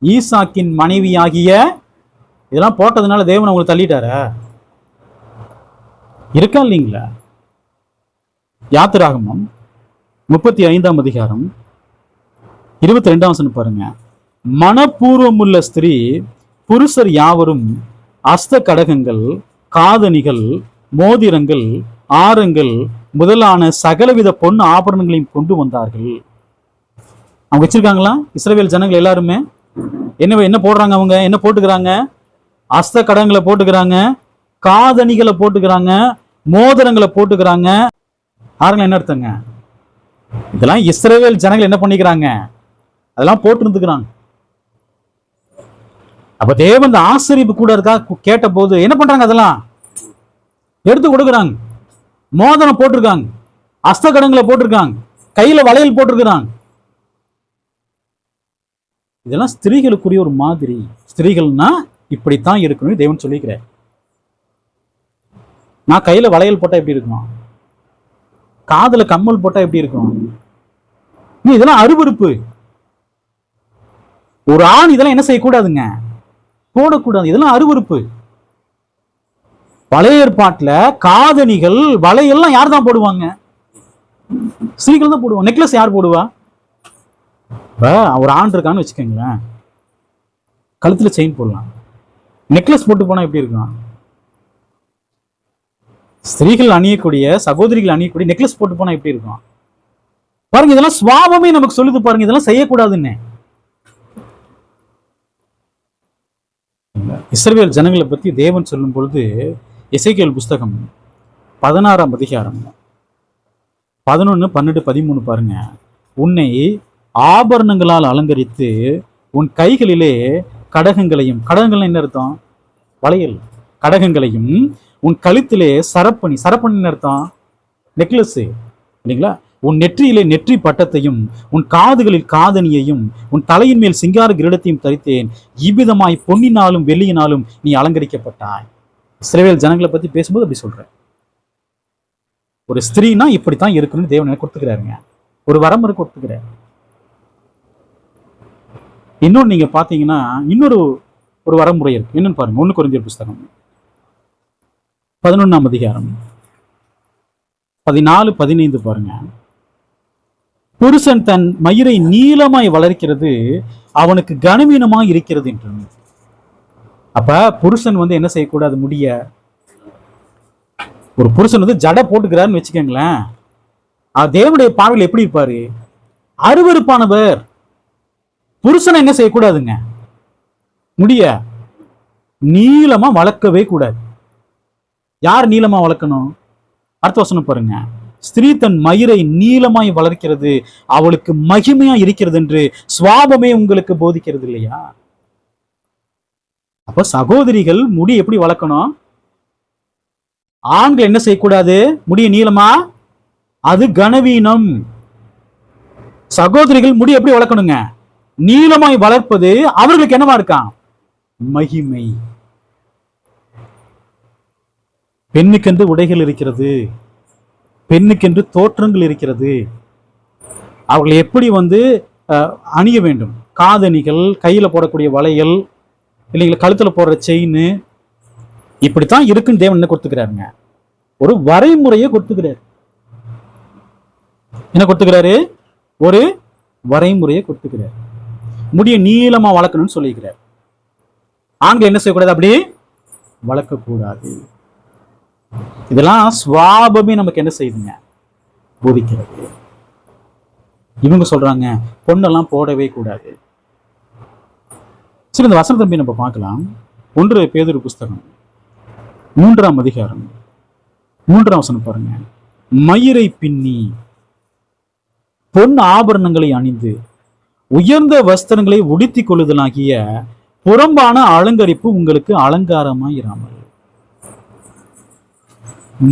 ஈசாக்கின் மனைவியாகிய. இதெல்லாம் போட்டதுனால தேவன் அவங்களை தள்ளிட்டாரா? இருக்கா இல்லைங்களா? யாத்திராகமம் 35ஆம் அதிகாரம் 22ஆம் வசனம் பாருங்க. மனப்பூர்வமுள்ள ஸ்திரீ புருஷர் யாவரும் அஸ்த கடகங்கள், காதணிகள், மோதிரங்கள், ஆரங்கள் முதலான சகலவித பொன் ஆபரணங்களையும் கொண்டு வந்தார்கள். அவங்க வச்சிருக்காங்களா? இஸ்ரவேல் ஜனங்கள் எல்லாருமே என்ன போடுறாங்க? அவங்க என்ன போட்டுக்கிறாங்க? அஸ்த கடங்களை போட்டுக்கிறாங்க, காதணிகளை போட்டுக்கிறாங்க, மோதிரங்களை போட்டுக்கிறாங்க. ஆரங்கள் என்ன அர்த்தங்க? இதெல்லாம் இஸ்ரவேல் ஜனங்கள் என்ன பண்ணிக்கிறாங்க? அதெல்லாம் போட்டு இருந்துக்கிறாங்க. அப்ப தேவன் ஆசரிப்பு கூட இருக்கா கேட்ட போது என்ன பண்றாங்க? அதெல்லாம் எடுத்து கொடுக்குறாங்க. மோதிரம் போட்டிருக்காங்க, அஸ்தகடங்களை போட்டிருக்காங்க, கையில வளையல் போட்டிருக்கிறாங்க. இதெல்லாம் ஸ்திரீகளுக்குரிய ஒரு மாதிரி. ஸ்திரீகள்னா இப்படித்தான் இருக்கணும் தேவன் சொல்லிக்கிறார். நான் கையில வளையல் போட்டா எப்படி இருக்கும்? காதுல கம்மல் போட்டா எப்படி இருக்கும்? இதெல்லாம் அருவருப்பு. ஒரு ஆண் இதெல்லாம் என்ன செய்யக்கூடாதுங்க? போடக்கூடாது. இதெல்லாம் அருவருப்பு. பழைய ஏற்பாட்டுல காதணிகள் வளையெல்லாம் யார் தான் போடுவாங்க? ஸ்திரீகள் தான் போடுவாங்க. நெக்லஸ் யார் போடுவா? ஒரு ஆண் இருக்கான்னு வச்சுக்கோங்களேன், கழுத்துல செயின் போடலாம், நெக்லஸ் போட்டு போனா எப்படி இருக்கும்? ஸ்திரீகள் அணியக்கூடிய, சகோதரிகள் அணியக்கூடிய நெக்லஸ் போட்டு போனா எப்படி இருக்கும் பாருங்க. இதெல்லாம் சுவாபமே நமக்கு சொல்லுது பாருங்க, இதெல்லாம் செய்யக்கூடாதுன்னு. இஸ்ரவேல் ஜனங்களை பத்தி தேவன் சொல்லும் பொழுது எசேக்கியேல் புஸ்தகம் 16ஆம் அதிகாரம் 11, 12, 13 பாருங்க. உன்னை ஆபரணங்களால் அலங்கரித்து உன் கைகளிலே கடகங்களையும், கடகங்கள் என்ன அர்த்தம்? வளையல். கடகங்களையும் உன் கழுத்திலே சரப்பணி, சரப்பணி அர்த்தம் நெக்லஸ் இல்லைங்களா? உன் நெற்றியிலே நெற்றி பட்டத்தையும் உன் காதுகளில் காதணியையும் உன் தலையின் மேல் சிங்கார கிரீடத்தையும் தரித்தேன். இவ்விதமாய் பொன்னினாலும் வெள்ளியினாலும் நீ அலங்கரிக்கப்பட்டாய். இஸ்ரவேல் ஜனங்களை பத்தி பேசும்போது அப்படி சொல்ற. ஒரு ஸ்திரீனா இப்படித்தான் இருக்கணும்னு தேவன் எனக்கு கொடுத்துக்கிறாருங்க. ஒரு வரமுறை கொடுத்துக்கிறார். இன்னொன்னு நீங்க பாத்தீங்கன்னா இன்னொரு வரமுறை இருக்கு. என்னன்னு பாருங்க. 1 கொரிந்தியர் புஸ்தகம் 11ஆம் அதிகாரம் 14, 15 பாருங்க. புருஷன் தன் மயிரை நீளமாய் வளர்க்கிறது அவனுக்கு கனவீனமாய் இருக்கிறது என்று. அப்ப புருஷன் என்ன செய்யக்கூடாது? முடிய ஒரு புருஷன் ஜடை போட்டுக்கிறாருன்னு வச்சுக்கோங்களேன், தேவனுடைய பார்வையில் எப்படி இருப்பாரு? அருவருப்பானவர். புருஷனை என்ன செய்யக்கூடாதுங்க? முடிய நீளமா வளர்க்கவே கூடாது. யார் நீளமா வளர்க்கணும்? அடுத்த வசனம் பாருங்க. ஸ்திரீ தன் மயிரை நீளமாய் வளர்க்கிறது அவளுக்கு மகிமையா இருக்கிறது என்று சுவாபமே உங்களுக்கு போதிக்கிறது இல்லையா? அப்ப சகோதரிகள் முடி எப்படி வளர்க்கணும்? ஆண்கள் என்ன செய்யக்கூடாது? முடிய நீளமா, அது கனவீனம். சகோதரிகள் முடி எப்படி வளர்க்கணுங்க? நீளமாய் வளர்ப்பது அவர்களுக்கு என்னவா இருக்கான்? மகிமை. பெண்ணுக்கென்று உடைகள் இருக்கிறது, பெண்ணுக்கென்று தோற்றங்கள் இருக்கிறது. அவர்கள் எப்படி அணிய வேண்டும்? காதணிகள், கையில போடக்கூடிய வளையல் இல்லைங்களா, கழுத்துல போடுற செயின், இப்படித்தான் இருக்குன்னு தேவன் என்ன கொடுத்துக்கிறாருங்க? ஒரு வரைமுறையை கொடுத்துக்கிறாரு. என்ன கொடுத்துக்கிறாரு? ஒரு வரைமுறையை கொடுத்துக்கிறார். முடிய நீளமா வளர்க்கணும்னு சொல்லிக்கிறார். ஆண்கள் என்ன செய்யக்கூடாது? அப்படி வளர்க்கக்கூடாது. இதெல்லாம் சுவாபமே நமக்கு என்ன செய்யுதுங்க? போதிக்கிறது. இவங்க சொல்றாங்க பொண்ணெல்லாம் போடவே கூடாது. சரி, இந்த வசனம் தம்பி நம்ம பார்க்கலாம். 1 பேதுரு புஸ்தகம் 3ஆம் அதிகாரம் 3ஆம் வசனம் பாருங்க. மயிரை பின்னி பொன் ஆபரணங்களை அணிந்து உயர்ந்த வஸ்திரங்களை உடுத்திக் கொள்ளுதலாகிய புறம்பான அலங்கரிப்பு உங்களுக்கு அலங்காரமாய் இராமல்.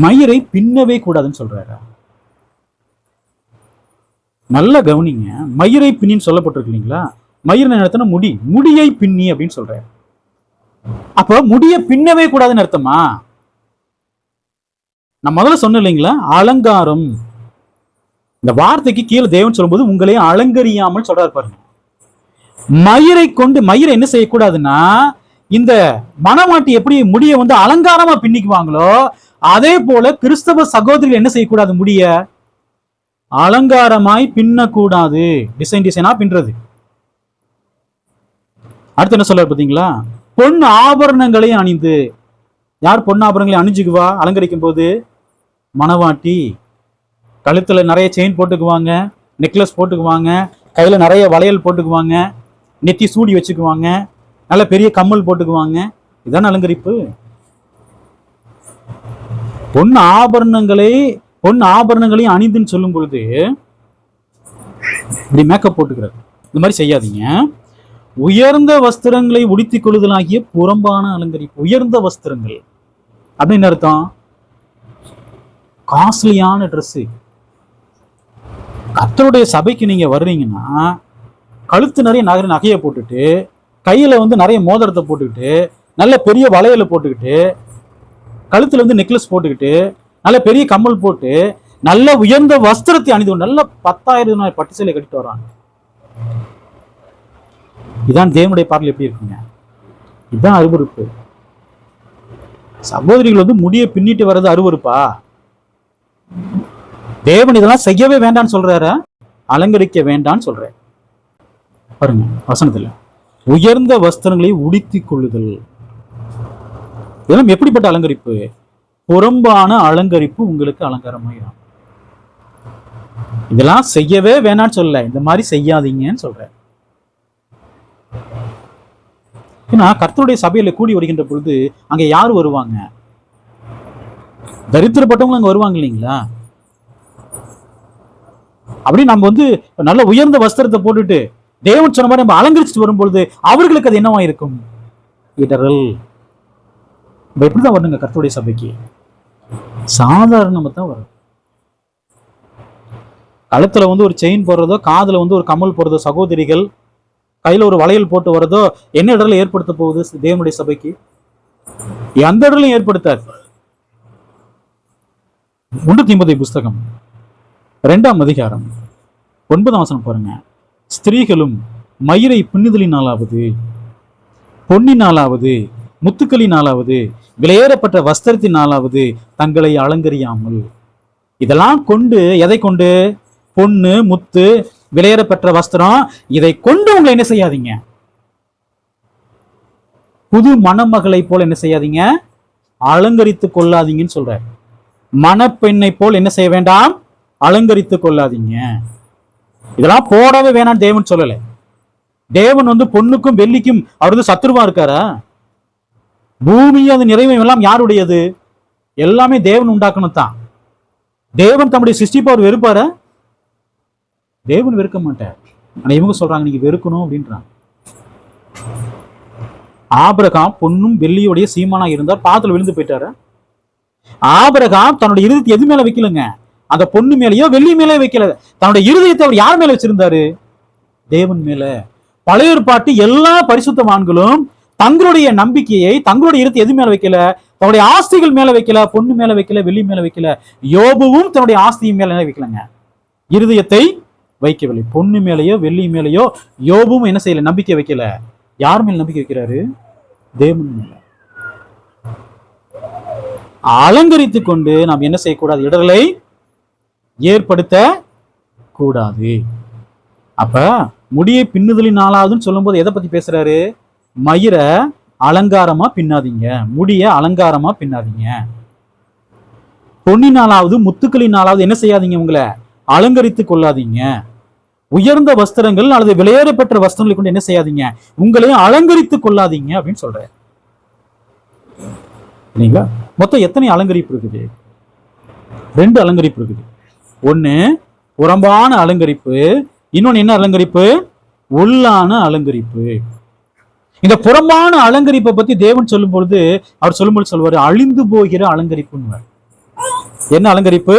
மயிரை பின்னவே கூடாதுன்னு சொல்றாரு. நல்ல கவனிங்க. மயிரை பின்னின்னு சொல்லப்பட்டிருக்கு இல்லைங்களா? மயிர் நடத்தின முடி, முடியை பின்னி அப்படின்னு சொல்றாரு. அப்ப முடிய பின்னவே கூடாதுன்னு அர்த்தமா? நான் முதல்ல சொன்னேன் இல்லைங்களா, அலங்காரம். இந்த வார்த்தைக்கு கீழே தேவன் சொல்லும்போது உங்களே அலங்கரியாமல் சொல்றாரு பாருங்க. மயிரை கொண்டு, மயிரை என்ன செய்யக்கூடாதுன்னா, இந்த மணவாட்டி எப்படி முடிய அலங்காரமா பின்னிக்குவாங்களோ அதே போல கிறிஸ்தவ சகோதரிகள் என்ன செய்யக்கூடாது? முடிய அலங்காரமாய் பின்னக்கூடாது. டிசைனா பின்றது. அடுத்து என்ன சொல்ற பாத்தீங்களா? பொன் ஆபரணங்களை அணிந்து. யார் பொன் ஆபரணங்களை அணிஞ்சுக்குவா அலங்கரிக்கும் போது? மணவாட்டி. கழுத்துல நிறைய செயின் போட்டுக்குவாங்க, நெக்லஸ் போட்டுக்குவாங்க, கையில நிறைய வளையல் போட்டுக்குவாங்க, நெத்தி சூடி வச்சுக்குவாங்க, நல்ல பெரிய கம்மல் போட்டுக்குவாங்க. இதான அலங்கரிப்பு. பொன் ஆபரணங்களையும் அணிந்துன்னு சொல்லும் பொழுது இப்படி மேக்கப் போட்டுக்கிறார். இந்த மாதிரி செய்யாதீங்க. உயர்ந்த வஸ்திரங்களை உடுத்திக் கொள்ளுதலாகிய புறம்பான அலங்கரிப்பு. உயர்ந்த வஸ்திரங்கள் அப்படின்னு அர்த்தம், காஸ்ட்லியான ட்ரெஸ்ஸு. கர்த்தருடைய சபைக்கு நீங்க வர்றீங்கன்னா கழுத்து நிறைய நகையை போட்டுட்டு, கையில நிறைய மோதிரத்தை போட்டுக்கிட்டு, நல்ல பெரிய வளையலை போட்டுக்கிட்டு, கழுத்துல நெக்லஸ் போட்டுக்கிட்டு, நல்ல பெரிய கம்மல் போட்டு, நல்ல உயர்ந்த வஸ்திரத்தை அணிந்து நல்ல 10,000 பட்டு சேலை கட்டிட்டு வர்றாங்க. இதான் தேவனுடைய பார்வையில் எப்படி இருக்குங்க? இதுதான் அருவருப்பு. சகோதரிகள் முடிய பின்னிட்டு வர்றது அருவருப்பா? தேவன் இதெல்லாம் செய்யவே வேண்டான்னு சொல்றாரு, அலங்கரிக்க வேண்டான்னு சொல்றாரு. பாருங்க வசனத்துல, உயர்ந்த வஸ்திரங்களை உடுத்திக் கொள்ளுதல். இதெல்லாம் எப்படிப்பட்ட அலங்கரிப்பு? புறம்பான அலங்கரிப்பு உங்களுக்கு அலங்காரமாயிரும். இதெல்லாம் செய்யவே வேணான்னு சொல்ல, இந்த மாதிரி செய்யாதீங்கன்னு சொல்றேன். ஏன்னா கர்த்தருடைய சபையில கூடி வருகின்ற பொழுது அங்க யாரு வருவாங்க? தரித்திரப்பட்டவங்க அங்க வருவாங்க இல்லைங்களா? அப்படி நம்ம நல்ல உயர்ந்த வஸ்திரத்தை போட்டுட்டு தேவன் சொன்ன மாதிரி நம்ம அலங்கரிச்சுட்டு வரும்பொழுது அவர்களுக்கு அது என்னவா இருக்கும்? இடரல். எப்படிதான் வரணுங்க கர்த்தருடைய சபைக்கு? சாதாரணமா தான் வரும். கழுத்துல ஒரு செயின் போடுறதோ, காதுல ஒரு கம்மல் போடுறதோ, சகோதரிகள் கையில ஒரு வளையல் போட்டு வர்றதோ என்ன இடர்ல ஏற்படுத்த போகுது தேவனுடைய சபைக்கு? எந்த இடர்லையும் ஏற்படுத்தாது. 1 தீமோத்தேயு புஸ்தகம் 2ஆம் அதிகாரம் 9ஆம் வசனம் பாருங்க. ஸ்திரீகளும் மயிரை பின்னுதலினாலாவது, பொன்னினாலாவது, முத்துக்களினாலாவது, விலையேறப்பட்ட வஸ்திரத்தினாலாவது தங்களை அலங்கரியாமல். இதெல்லாம் கொண்டு, எதை கொண்டு? பொண்ணு, முத்து, விலையேறப்பெற்ற வஸ்திரம், இதை கொண்டு உங்களை என்ன செய்யாதீங்க? புது மணமகளை போல என்ன செய்யாதீங்க? அலங்கரித்து கொள்ளாதீங்கன்னு சொல்ற. மணப்பெண்ணை போல் என்ன செய்ய வேண்டாம்? அலங்கரித்து கொள்ளாதீங்க. இதெல்லாம் போடவே வேணாம் தேவன் சொல்லல. தேவன் பொண்ணுக்கும் வெள்ளிக்கும் அவர் சத்துருவா இருக்காரா? பூமி அது நிறைவும் எல்லாம் யாருடையது? எல்லாமே தேவன் உண்டாக்கணும் தான். தேவன் தம்முடைய சிருஷ்டிப்பை அவர் வெறுப்பார? தேவன் வெறுக்க மாட்டார். ஆனா இவங்க சொல்றாங்க நீங்க வெறுக்கணும் அப்படின்றாங்க. ஆபிரகாம் பொண்ணும் வெள்ளியுடைய சீமானா இருந்தார், பாத்துல விழுந்து போயிட்டாரு. ஆபிரகாம் தன்னுடைய இருதயத்தை எது மேல வைக்கலங்க? அந்த பொண்ணு மேலேயோ வெள்ளி மேலே வைக்கல. தன்னுடைய இருதயத்தை அவர் யார் மேல வச்சிருந்தாரு? தேவன் மேல. பழைய ஏற்பாட்டு எல்லா பரிசுத்தவான்களும் தங்களுடைய நம்பிக்கையை, தங்களுடைய இருதயத்தை எது மேல வைக்கல? தன்னுடைய ஆஸ்திகள் மேல வைக்கல, பொண்ணு மேல வைக்கல, வெள்ளி மேல வைக்கல. யோபுவும் தன்னுடைய ஆஸ்தியின் மேல வைக்கலங்க, இருதயத்தை வைக்கவில்லை. பொண்ணு மேலேயோ வெள்ளி மேலேயோ யோபுவும் என்ன செய்யல? நம்பிக்கை வைக்கல. யார் மேல நம்பிக்கை வைக்கிறாரு? தேவன் மேல. அலங்கரித்து கொண்டு நாம் என்ன செய்யக்கூடாது? இடர்களை ஏற்படுத்த கூடாது. அப்ப முடியை பின்னுதலின் நாளாவதுன்னு சொல்லும் போது எதை பத்தி பேசுறாரு? மயிரை அலங்காரமா பின்னாதீங்க, முடிய அலங்காரமா பின்னாதீங்க. பொன்னினாலாவது முத்துக்களினாலாவது என்ன செய்யாதீங்க? உங்களை அலங்கரித்து கொள்ளாதீங்க. உயர்ந்த வஸ்திரங்கள் அல்லது விலையேறப்பெற்ற வஸ்திரங்களை கொண்டு என்ன செய்யாதீங்க? உங்களையும் அலங்கரித்து கொள்ளாதீங்க அப்படின்னு சொல்ற. இல்லைங்களா? மொத்தம் எத்தனை அலங்கரிப்பு இருக்குது? 2 அலங்கரிப்பு இருக்குது. ஒண்ணு புறம்பான அலங்கரிப்பு, இன்னொன்னு என்ன அலங்கரிப்பு? உள்ளான அலங்கரிப்பு. இந்த புறம்பான அலங்கரிப்பை பத்தி தேவன் சொல்லும் பொழுது அவர் சொல்லும்போது சொல்வாரு அழிந்து போகிற அலங்கரிப்புன்னு. என்ன அலங்கரிப்பு?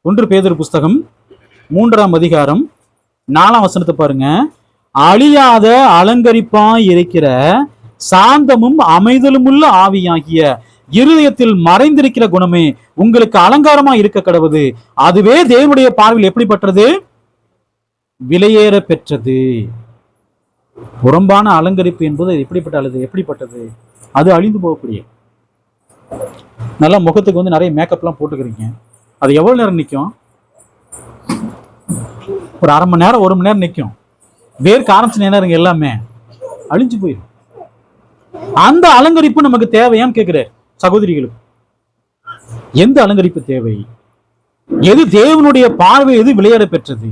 1 பேதுரு புஸ்தகம் 3ஆம் அதிகாரம் 4ஆம் வசனத்தை பாருங்க. அழியாத அலங்கரிப்பாய் இருக்கிற சாந்தமும் அமைதலுமுள்ள ஆவியாகிய இருதயத்தில் மறைந்திருக்கிற குணமே உங்களுக்கு அலங்காரமா இருக்க கடவுது. அதுவே தேவனுடைய பார்வையில் எப்படிப்பட்டது? விலையேற பெற்றது. புறம்பான அலங்கரிப்பு என்பது எப்படிப்பட்டது? அது அழிந்து போகக்கூடிய. நல்லா முகத்துக்கு நிறைய மேக்கப்லாம் போட்டுக்கிறீங்க, அது எவ்வளவு நேரம் நிற்கும்? ஒரு 1/2 மணி நேரம், 1 மணி நேரம் நிற்கும். வேர்க்க ஆரம்பிச்ச நேரம் எல்லாமே அழிஞ்சு போயிடும். அந்த அலங்கரிப்பு நமக்கு தேவையான்னு கேட்கிற சகோதரிகளுக்கு. எந்த அலங்கரிப்பு தேவை? எது தேவனுடைய பார்வை? எது விளையாட பெற்றது?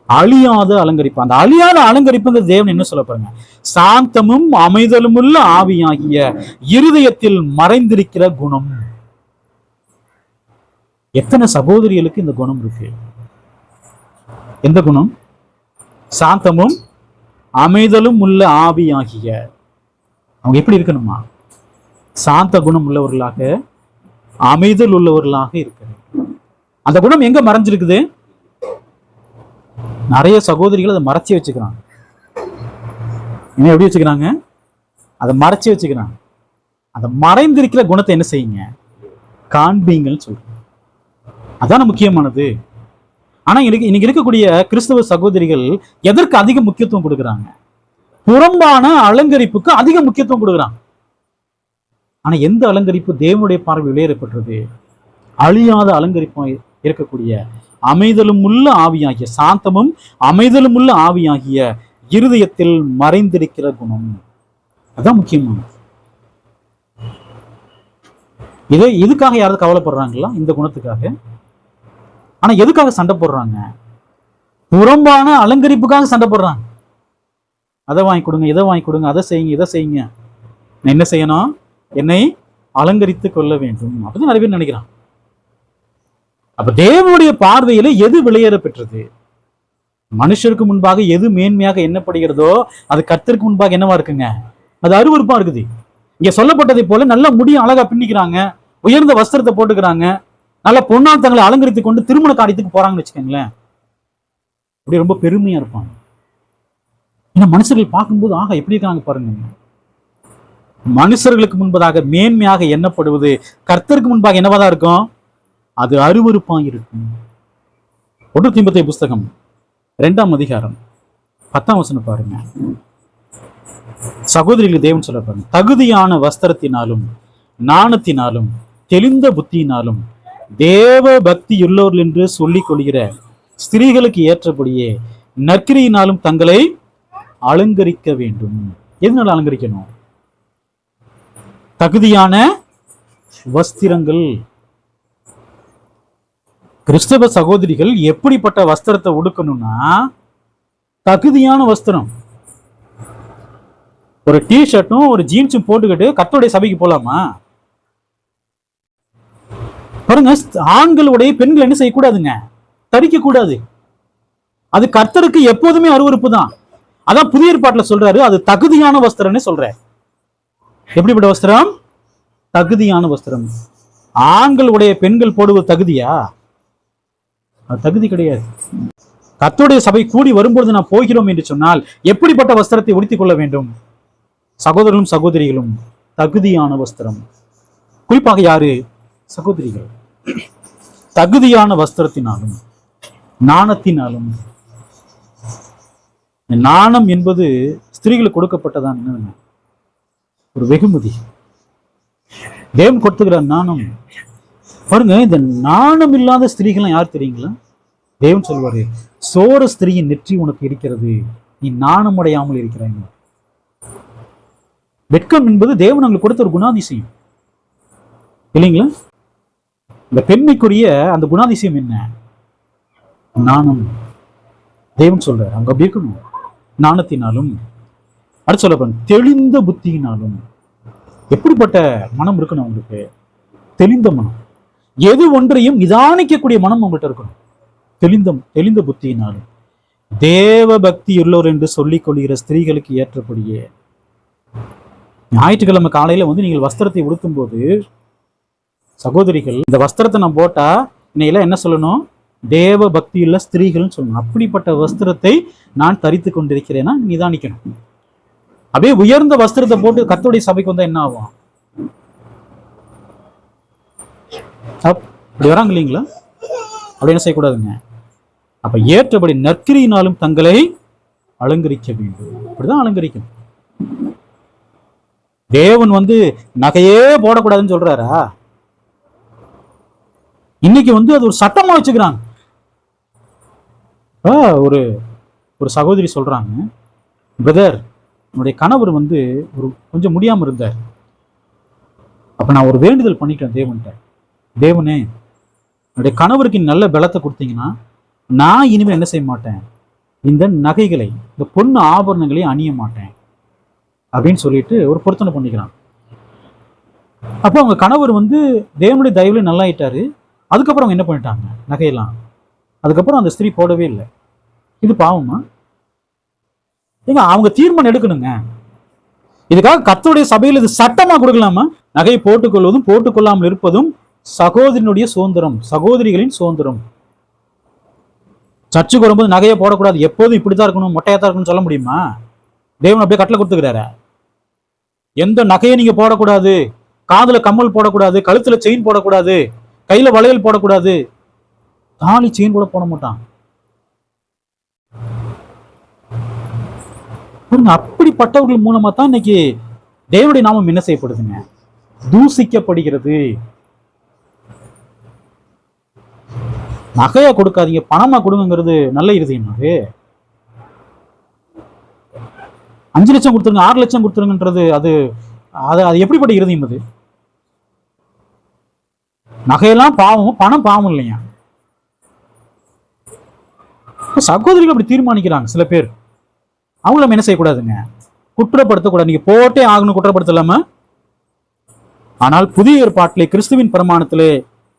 அழியாத அலங்கரிப்பு. அந்த அழியாத அலங்கரிப்பு தேவன் என்ன சொல்ல பாருங்க? சாந்தமும் அமைதலும் உள்ள ஆவியாகிய இருதயத்தில் மறைந்திருக்கிற குணம். எத்தனை சகோதரிகளுக்கு இந்த குணம் இருக்கு? எந்த குணம்? சாந்தமும் அமைதலும் உள்ள ஆவியாகிய. அவங்க எப்படி இருக்கணுமா? சாந்த குணம் உள்ளவர்களாக, அமைதல் உள்ளவர்களாக இருக்கிறது. அந்த குணம் எங்க மறைஞ்சிருக்குது? நிறைய சகோதரிகள் அதை மறைச்சி வச்சுக்கிறாங்க. என்ன எப்படி வச்சுக்கிறாங்க? அதை மறைச்சி வச்சுக்கிறாங்க. அந்த மறைந்திருக்கிற குணத்தை என்ன செய்யுங்க? காண்பீங்கன்னு சொல்றேன். அதான் முக்கியமானது. ஆனா இன்னைக்கு இருக்கக்கூடிய கிறிஸ்தவ சகோதரிகள் எதற்கு அதிக முக்கியத்துவம் கொடுக்குறாங்க? புறம்பான அலங்கரிப்புக்கு அதிக முக்கியத்துவம் கொடுக்குறாங்க. ஆனா எந்த அலங்கரிப்பு தேவனுடைய பார்வை வெளியேறப்பட்டது? அழியாத அலங்கரிப்பு இருக்கக்கூடிய அமைதலும் உள்ள ஆவியாகிய, சாந்தமும் அமைதலும் உள்ள ஆவியாகிய இருதயத்தில் மறைந்திருக்கிற குணம். அதான் முக்கியமானது. இதுக்காக யாராவது கவலைப்படுறாங்களா? இந்த குணத்துக்காக. ஆனா எதுக்காக சண்டை போடுறாங்க? புறம்பான அலங்கரிப்புக்காக சண்டை போடுறாங்க. அதை வாங்கி கொடுங்க, இதை வாங்கி கொடுங்க, அதை செய்யுங்க, இதை செய்யுங்க. நான் என்ன செய்யணும்? என்னை அலங்கரித்து கொள்ள வேண்டும். அப்பதான் நிறைய பேர் நினைக்கிறான். அப்ப தேவனுடைய பார்வையில எது வெளியேற பெற்றது? மனுஷருக்கு முன்பாக எது மேன்மையாக எண்ணப்படுகிறதோ அது கர்த்தருக்கு முன்பாக என்னவா இருக்குங்க? அது அருவருப்பா இருக்குது. இங்க சொல்லப்பட்டதை போல நல்ல முடியும் அழகா பின்னிக்கிறாங்க, உயர்ந்த வஸ்திரத்தை போட்டுக்கிறாங்க, நல்ல பொன்னாள் தங்களை அலங்கரித்துக் கொண்டு திருமண காரியத்துக்கு போறாங்கன்னு வச்சுக்கோங்களேன். அப்படி ரொம்ப பெருமையா இருப்பாங்க. ஏன்னா மனுஷர்கள் பார்க்கும்போது ஆக எப்படி இருக்காங்க பாருங்க. மனுஷர்களுக்கு முன்பதாக மேன்மையாக எண்ணப்படுவது கர்த்தருக்கு முன்பாக என்னவாதான் இருக்கும்? அது அருவருப்பா இருக்கும். 1 தீமோத்தேயு புஸ்தகம் 2ஆம் அதிகாரம் 10ஆம் வசனம் பாருங்க. சகோதரிகளுக்கு தேவன் சொல்ல பாருங்க, தகுதியான வஸ்திரத்தினாலும் நாணத்தினாலும் தெளிந்த புத்தியினாலும் தேவ பக்தியுள்ளவர்கள் என்று சொல்லிக் கொள்கிற ஸ்திரீகளுக்கு ஏற்றபடியே நற்கிரியினாலும் தங்களை அலங்கரிக்க வேண்டும். எதனால அலங்கரிக்கணும்? தகுதியான வஸ்திரங்கள். கிறிஸ்தவ சகோதரிகள் எப்படிப்பட்ட வஸ்திரத்தை உடுக்கணும்னா, தகுதியான வஸ்திரம். ஒரு டிஷர்ட்டும் ஒரு ஜீன்ஸும் போட்டுக்கிட்டு கர்த்தருடைய சபைக்கு போலாமா? பாருங்க, ஆண்களுடைய பெண்கள் என்ன செய்யக்கூடாதுங்க? தரிக்க கூடாது. அது கர்த்தருக்கு எப்போதுமே அருவருப்பு தான். அதான் புதிய ஏற்பாட்டுல சொல்றாரு, அது தகுதியான வஸ்திரம்னு சொல்ற. எப்படிப்பட்ட வஸ்திரம்? தகுதியான வஸ்திரம். ஆண்களுடைய பெண்கள் போடுவது தகுதியா? அது தகுதி கிடையாது. கர்த்தருடைய சபை கூடி வரும்பொழுது நான் போகிறோம் என்று சொன்னால் எப்படிப்பட்ட வஸ்திரத்தை உடுத்திக் கொள்ள வேண்டும்? சகோதரர்களும் சகோதரிகளும் தகுதியான வஸ்திரம். குறிப்பாக யாரு? சகோதரிகள். தகுதியான வஸ்திரத்தினாலும் நாணத்தினாலும். நாணம் என்பது ஸ்திரீகளுக்கு கொடுக்கப்பட்டதான் ஒரு வெகுமதி. தேவன் கொடுத்துக்கிற நாணம் பாருங்க. இந்த நாணம் இல்லாத ஸ்திரீகள் யார் தெரியுங்களா? தேவன் சொல்வாரு, சோர ஸ்திரீயின் நெற்றி உனக்கு இருக்கிறது, நீ நாணம் அடையாமல் இருக்கிறாங்க. வெட்கம் என்பது தேவன் அவங்களுக்கு கொடுத்த ஒரு குணாதிசயம் இல்லைங்களா? இந்த பெண்மைக்குரிய அந்த குணாதிசயம் என்ன? நாணம். தேவன் சொல்றாரு அவங்க அப்படி இருக்கணும். நாணத்தினாலும், அடுத்து சொல்ல தெளிந்த புத்தியினாலும். எப்படிப்பட்ட மனம் இருக்கணும் அவங்களுக்கு? தெளிந்த மனம். எது ஒன்றையும் நிதானிக்கக்கூடிய மனம் அவங்கள்ட்ட இருக்கணும். தெளிந்த புத்தியினாலும் தேவ பக்தி உள்ளவர் என்று சொல்லிக் கொள்கிற ஸ்திரீகளுக்கு ஏற்றபடியே. ஞாயிற்றுக்கிழமை காலையில நீங்கள் வஸ்திரத்தை உடுத்தும் போது சகோதரிகள், இந்த வஸ்திரத்தை நான் போட்டா இன்னையெல்லாம் என்ன சொல்லணும்? தேவ பக்தியுள்ள ஸ்திரீகள் சொல்லணும். அப்படிப்பட்ட வஸ்திரத்தை நான் தரித்து கொண்டிருக்கிறேன்னா நிதானிக்கணும். அப்படியே உயர்ந்த வஸ்திரத்தை போட்டு கர்த்தருடைய சபைக்கு வந்தா என்ன ஆகும்? அப்படி வராங்க இல்லைங்களா? அப்படி என்ன செய்யக்கூடாதுங்க. அப்ப ஏற்றபடி நற்கிரியினாலும் தங்களை அலங்கரிக்க வேண்டும். அப்படிதான் அலங்கரிக்கணும். தேவன் நகையே போடக்கூடாதுன்னு சொல்றாரா? இன்னைக்கு அது ஒரு சட்டமா வச்சுக்கிறாங்க. ஒரு சகோதரி சொல்றாங்க, பிரதர், என்னுடைய கணவர் ஒரு கொஞ்சம் முடியாம இருந்தார். அப்ப நான் ஒரு வேண்டுதல் பண்ணிட்டேன் தேவன்கிட்ட. தேவனே, என்னுடைய கணவருக்கு நல்ல பலத்தை கொடுத்தீங்கன்னா நான் இனிமேல் என்ன செய்ய மாட்டேன், இந்த நகைகளை, இந்த பொண்ணு ஆபரணங்களை அணிய மாட்டேன் அப்படின்னு சொல்லிட்டு ஒரு பொருத்தனை பண்ணிக்கிறான். அப்போ அவங்க கணவர் தேவனுடைய தயவுல நல்லாயிட்டாரு. அதுக்கப்புறம் அவங்க என்ன பண்ணிட்டாங்க? நகையெல்லாம் அதுக்கப்புறம் அந்த ஸ்திரீ போடவே இல்லை. இது பாவமா? ஏங்க அவங்க தீர்மானம் எடுக்கணுங்க. இதுக்காக கர்த்தருடைய சபையில் இது சட்டமா கொடுக்கலாமா? நகையை போட்டுக்கொள்வதும் போட்டுக்கொள்ளாமல் இருப்பதும் சகோதரனுடைய சுதந்திரம், சகோதரிகளின் சுதந்திரம். சர்ச்சுக்கு வரும்போது நகையை போடக்கூடாது, எப்போதும் இப்படித்தான் இருக்கணும், மொட்டையா தான் இருக்கணும்னு சொல்ல முடியுமா? தேவன் அப்படியே கட்டளை கொடுத்துக்கிறாரு. எந்த நகையை நீங்க போடக்கூடாது, காதுல கம்மல் போடக்கூடாது, கழுத்துல செயின் போடக்கூடாது, கையில வளையல் போடக்கூடாது, தாலி செயின் கூட போட மாட்டான். அப்படிப்பட்டவர்கள் மூலமா தான் இன்னைக்கு தேவனுடைய நாமம் என்ன செய்யப்படுதுங்க? தூசிக்கப்படுகிறது. நகையா கொடுக்காதீங்க, பணமா கொடுங்கிறது நல்ல இருதயம். அது 5 லட்சம் கொடுத்துருங்க, 6 லட்சம் கொடுத்துருங்கன்றது அது அது அது எப்படிப்பட்ட இருதயம்? அது நகையெல்லாம் பாவம், பணம் பாவம் இல்லையா? சகோதரிகள் அப்படி தீர்மானிக்கிறாங்க சில பேர். அவங்கள நம்ம என்ன செய்யக்கூடாதுங்க? குற்றப்படுத்தக்கூடாது. நீங்க போட்டே ஆகணும், குற்றப்படுத்தலாம. ஆனால் புதிய ஏற்பாட்டிலே கிறிஸ்துவின் பிரமாணத்திலே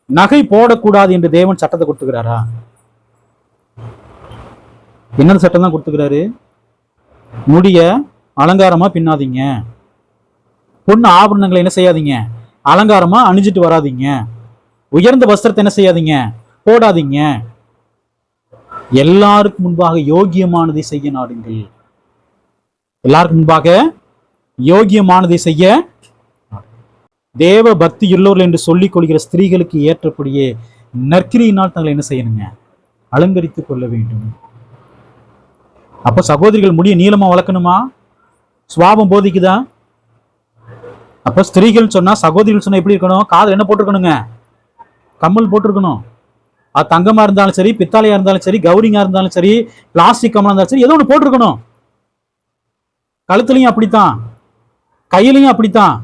நகை போடக்கூடாது என்று தேவன் சட்டத்தை கொடுத்துக்கிறாரா? என்ன சட்டம் தான் கொடுத்துக்கிறாரு? முடிய அலங்காரமா பின்னாதீங்க, பொண்ணு ஆபரணங்களை என்ன செய்யாதீங்க, அலங்காரமா அணிஞ்சிட்டு வராதீங்க, உயர்ந்த வஸ்திரத்தை என்ன செய்யாதீங்க, போடாதீங்க, எல்லாருக்கும் முன்பாக யோகியமானதை செய்ய நாடுங்கள். எல்லாருக்கும் முன்பாக யோகியமானதை செய்ய, தேவ பக்தி உள்ளவர்கள் என்று சொல்லிக் கொள்கிற ஸ்திரீகளுக்கு ஏற்றபடியே நற்கிரியினால் தங்களை என்ன செய்யணுங்க? அலங்கரித்துக் கொள்ள வேண்டும். அப்ப சகோதரிகள் முடிய நீளமா வளர்க்கணுமா? சுவாபம் போதிக்குதா? அப்ப ஸ்திரீகள் சொன்னா, சகோதரிகள் சொன்னா எப்படி இருக்கணும்? காதல் என்ன போட்டிருக்கணுங்க? கம்மல் போட்டிருக்கணும். அது தங்கமா இருந்தாலும் சரி, பித்தாளையா இருந்தாலும் சரி, கௌரிங்கா இருந்தாலும் சரி, பிளாஸ்டிக் கம்மலா இருந்தாலும் சரி, ஏதோ ஒன்று போட்டிருக்கணும். கழுத்துலையும் அப்படித்தான், கையிலையும் அப்படித்தான்.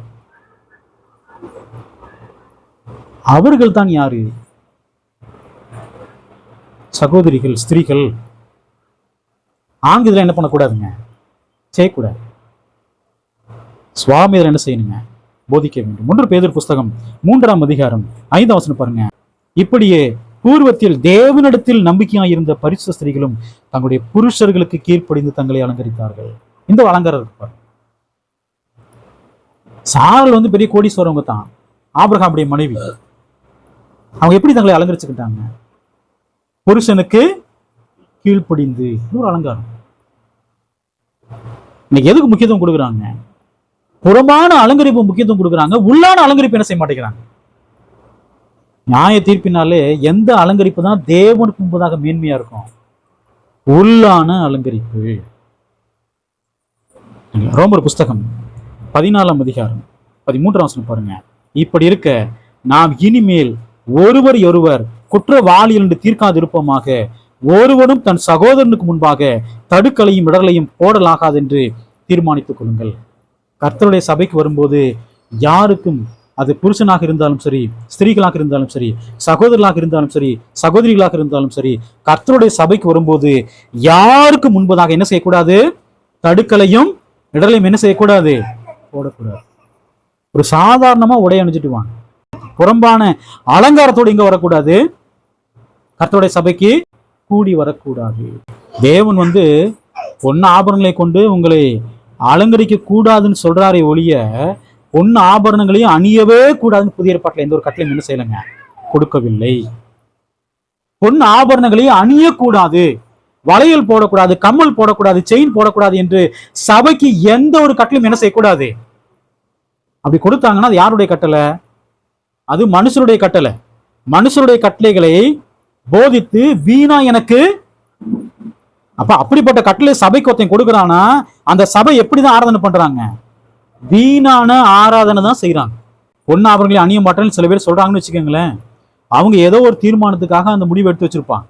அவர்கள் தான் யாரு? சகோதரிகள், ஸ்திரீகள். ஆண்கள் என்ன பண்ணக்கூடாதுங்க? செய்யக்கூடாது. சுவாமி என்ன செய்யணுங்க? போதிக்க வேண்டும். 1 பேதுரு புஸ்தகம் 3ஆம் அதிகாரம் 5ஆம் வசனம் பாருங்க. இப்படியே பூர்வத்தில் தேவனிடத்தில் நம்பிக்கையாயிருந்த பரிசுத்த ஸ்திரீகளும் தங்களுடைய புருஷர்களுக்கு கீழ்ப்படிந்து தங்களை அலங்கரித்தார்கள். இந்த அலங்காரம் இருப்பார். சாரல் பெரிய கோடீஸ்வரவங்க தான், ஆபிரகாமுடைய மனைவி. அவங்க எப்படி தங்களை அலங்கரிச்சுக்கிட்டாங்க? புருஷனுக்கு கீழ்ப்படிந்து. ஒரு அலங்காரம். இன்னைக்கு எதுக்கு முக்கியத்துவம் கொடுக்குறாங்க? புறமான அலங்கரிப்பு முக்கியத்துவம் கொடுக்குறாங்க, உள்ளான அலங்கரிப்பு என்ன செய்ய மாட்டேங்கிறாங்க. நியாய தீர்ப்பினாலே எந்த அலங்கரிப்பு தான் தேவனுக்கு முன்பதாக மேன்மையா இருக்கும்? உள்ளான அலங்கரிப்பு. ரோமர் புஸ்தகம் 14ஆம் அதிகாரம் 13ஆம் வசனம் பாருங்க. இப்படி இருக்க நாம் இனிமேல் ஒருவர் குற்றவாளிகள் என்று தீர்க்காதிருப்போமாக, ஒருவனும் தன் சகோதரனுக்கு முன்பாக தடுக்கலையும் இடர்களையும் போடலாகாது என்று தீர்மானித்துக் கொள்ளுங்கள். கர்த்தருடைய சபைக்கு வரும்போது யாருக்கும், அது புருஷனாக இருந்தாலும் சரி, ஸ்திரீகளாக இருந்தாலும் சரி, சகோதரர்களாக இருந்தாலும் சரி, சகோதரிகளாக இருந்தாலும் சரி, கர்த்தருடைய சபைக்கு வரும்போது யாருக்கு முன்பதாக என்ன செய்யக்கூடாது? தடுக்கலையும் இடர்களையும் என்ன செய்யக்கூடாது? போடக்கூடாது. ஒரு சாதாரணமா உடை அணிஞ்சிட்டு வாங்க. புறம்பான அலங்காரத்தோடு இங்க வரக்கூடாது. கர்த்தருடைய சபைக்கு கூடி வரக்கூடாது. தேவன் பொண்ணு ஆபரணங்களை கொண்டு உங்களை அலங்கரிக்க கூடாதுன்னு சொல்றாரே ஒழிய, பொண்ணு ஆபரணங்களையும் அணியவே கூடாதுன்னு புதிய ஏற்பாட்டில் எந்த ஒரு கட்டளையும் என்ன செய்யலைங்க? கொடுக்கவில்லை. பொண்ணு ஆபரணங்களையும் அணியக்கூடாது, வளையல் போடக்கூடாது, கம்மல் போடக்கூடாது, செயின் போடக்கூடாது என்று சபைக்கு எந்த ஒரு கட்டளையும் என்ன செய்யக்கூடாது. அப்படி கொடுத்தாங்கன்னா அது யாருடைய கட்டளை? அது மனுஷருடைய கட்டளை. மனுஷருடைய கட்டளைகளை போதித்து வீணா எனக்கு, அப்ப அப்படிப்பட்ட கட்டளை சபைக்கு ஒருத்தன் கொடுக்குறானா, அந்த சபை எப்படிதான் ஆராதனை பண்றாங்க? வீணான ஆராதனை தான் செய்யறாங்க. பொண்ணு ஆபரணங்களை அணிய மாட்டேன்னு சில பேர் சொல்றாங்கன்னு வச்சுக்கோங்களேன். அவங்க ஏதோ ஒரு தீர்மானத்துக்காக அந்த முடிவு எடுத்து வச்சிருப்பாங்க.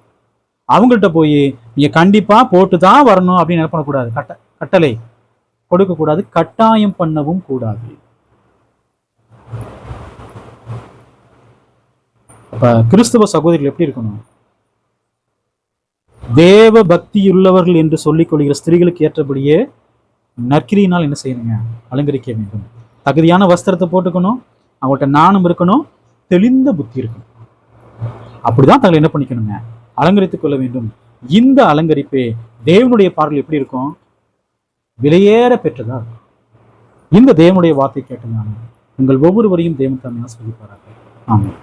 அவங்கள்ட்ட போய் நீங்க கண்டிப்பா போட்டு தான் வரணும் அப்படின்னு என்ன பண்ணக்கூடாது. கட்டளை கொடுக்க கூடாது, கட்டாயம் பண்ணவும் கூடாது. அப்ப கிறிஸ்தவ சகோதரிகள் எப்படி இருக்கணும்? தேவ பக்தி உள்ளவர்கள் என்று சொல்லிக் கொள்கிற ஸ்திரீகளுக்கு ஏற்றபடியே நற்கிரியினால் என்ன செய்யணுங்க? அலங்கரிக்க வேண்டும். தகுதியான வஸ்திரத்தை போட்டுக்கணும், அவங்கள்ட்ட நாணம் இருக்கணும், தெளிந்த புத்தி இருக்கணும். அப்படிதான் தங்களை என்ன பண்ணிக்கணுங்க? அலங்கரித்துக் கொள்ள வேண்டும். இந்த அலங்கரிப்பே தேவனுடைய பார்வையில் எப்படி இருக்கும்? விலையேற பெற்றதா இருக்கும். இந்த தேவனுடைய வார்த்தை கேட்ட நான் உங்கள் ஒவ்வொருவரையும் தேவன் தாமே ஆசீர்வதிப்பாராக. ஆமென்.